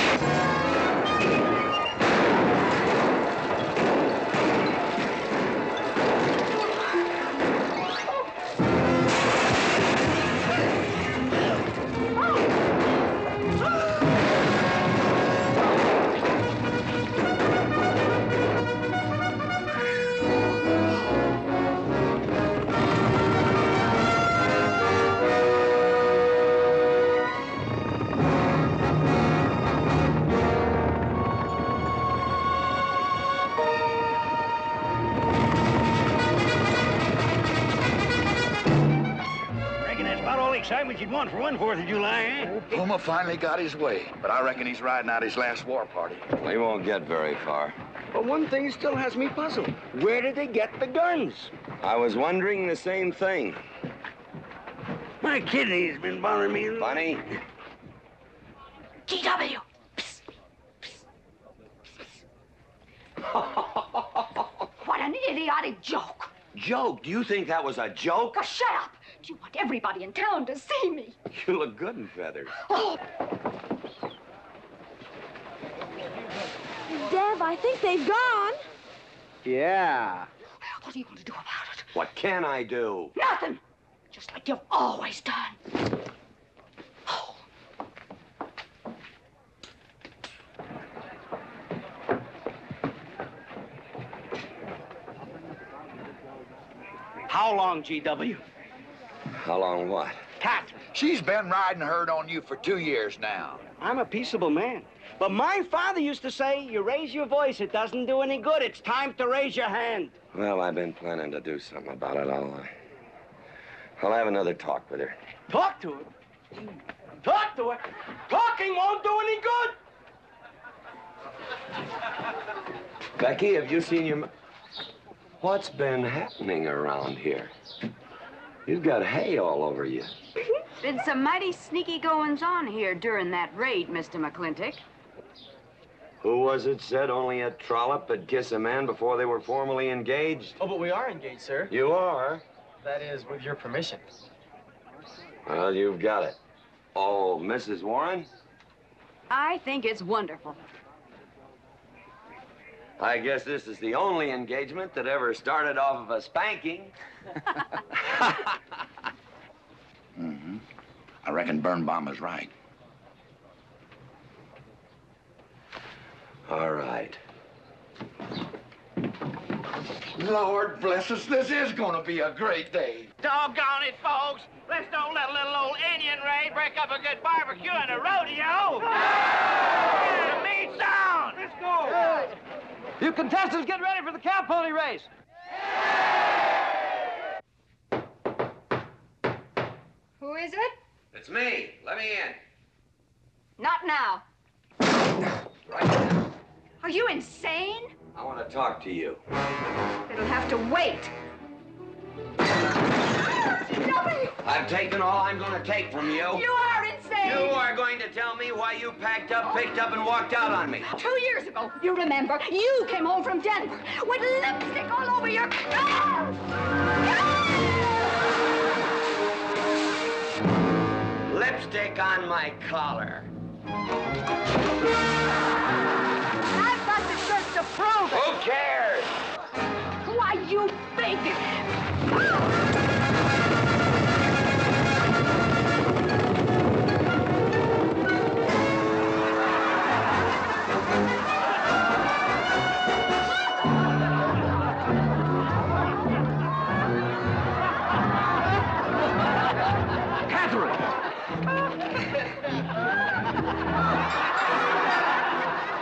Excitement you'd want for one 4th of July, eh? Puma finally got his way, but I reckon he's riding out his last war party. He won't get very far. But one thing still has me puzzled. Where did they get the guns? I was wondering the same thing. My kidney's been bothering me. Funny? G.W. What an idiotic joke. Joke? Do you think that was a joke? Oh, shut up. Do you want everybody in town to see me? You look good in feathers. Oh. Dev, I think they've gone. Yeah. What are you going to do about it? What can I do? Nothing. Just like you've always done. How long, G.W.? How long what? Cat. She's been riding herd on you for 2 years now. I'm a peaceable man. But my father used to say, you raise your voice, it doesn't do any good. It's time to raise your hand. Well, I've been planning to do something about it. I'll have another talk with her. Talk to her? Talk to her? Talking won't do any good. Becky, have you seen your... What's been happening around here? You've got hay all over you. Been some mighty sneaky goings-on here during that raid, Mr. McClintock. Who was it said only a trollop could kiss a man before they were formally engaged? Oh, but we are engaged, sir. You are? That is, with your permission. Well, you've got it. Oh, Mrs. Warren? I think it's wonderful. I guess this is the only engagement that ever started off of a spanking. Mm-hmm. I reckon Birnbaum is right. All right. Lord bless us, this is going to be a great day. Doggone it, folks. Let's don't let a little old Indian raid break up a good barbecue and a rodeo. Yeah, meat sound. Let's go. You contestants get ready for the cow pony race. Who is it? It's me. Let me in. Not now. Right now. Are you insane? I want to talk to you. It'll have to wait. G.W. I've taken all I'm going to take from you. You are insane. You are going to tell me why you packed up, picked up, and walked out on me. 2 years ago, you remember, you came home from Denver with lipstick all over your clothes. Lipstick on my collar. I've got the shirts to prove it. Who cares? Why, you big...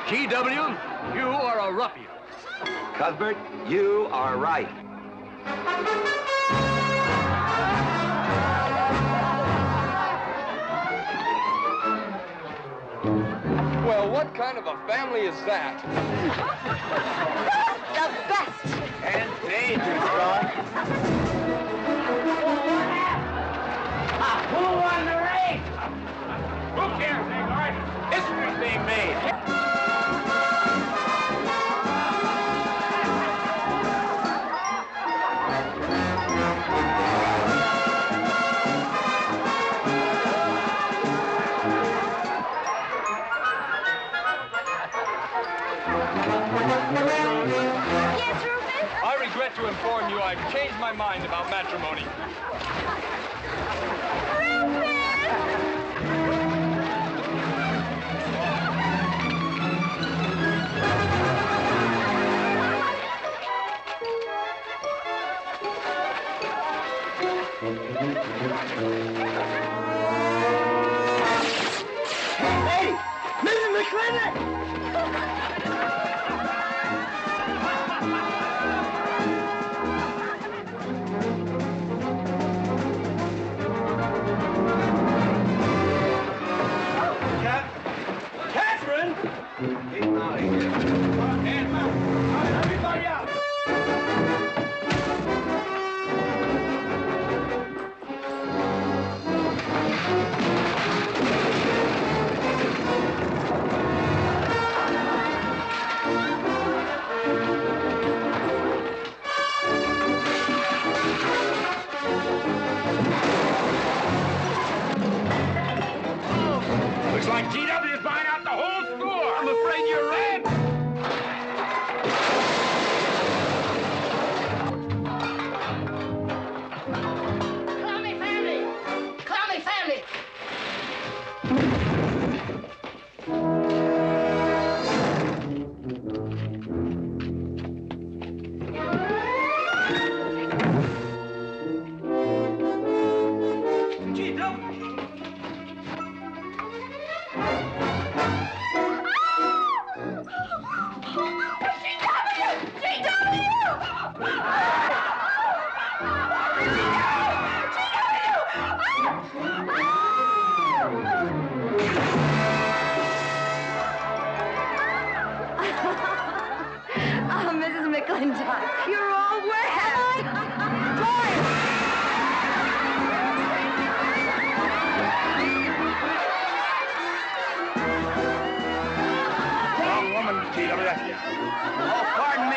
G.W., you are a ruffian. Cuthbert, you are right. Well, what kind of a family is that? The best. And dangerous, Ron. Who won the race? Who cares, Agard? History's being made. glad to inform you I've changed my mind about matrimony. Hey, Mrs. McClintock! Catherine! Get out of here. Hands up. All right, everybody out. Looks like G.W. is buying out the whole score. I'm afraid you're right. Call me family! Call me family! Oh, Mrs. McClintock, you're all wet. Wrong woman, G.W. Oh, pardon me.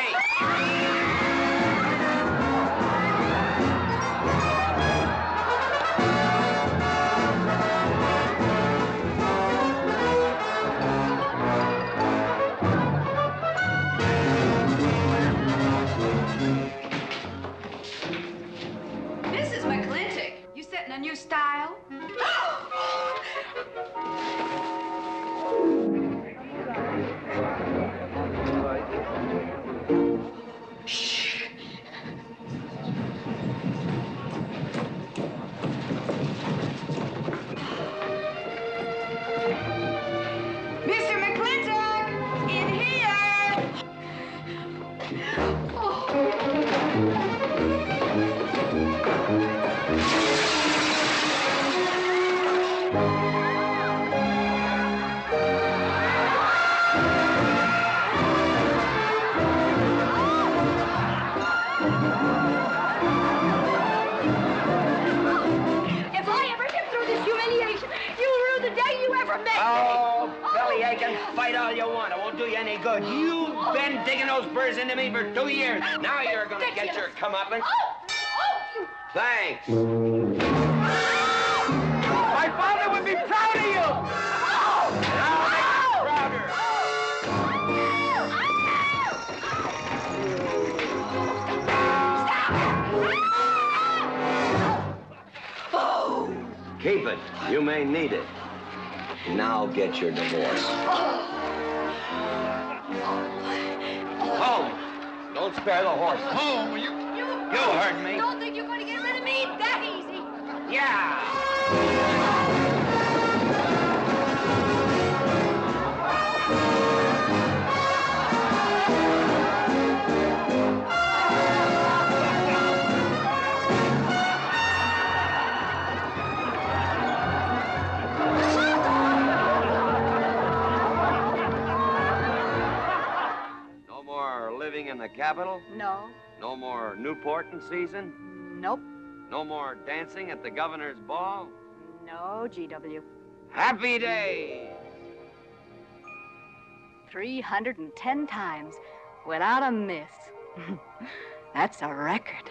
Mrs. McClintock, you setting a new style? Mr. McClintock, in here! If I ever get through this humiliation, you'll rue the day you ever met me. Oh, belly aching, fight all you want. It won't do you any good. You've been digging those burrs into me for 2 years. Now you're gonna get your comeuppance. Thanks. My father would be proud of you! Now make him prouder. Keep it. You may need it. Now get your divorce. Home. Don't spare the horse. Home, you heard me. Don't think you're going to get rid of me that easy. Yeah. No more living in the capital? No. No more Newport in season? Nope. No more dancing at the governor's ball? No, G.W. Happy days! 310 times without a miss. That's a record.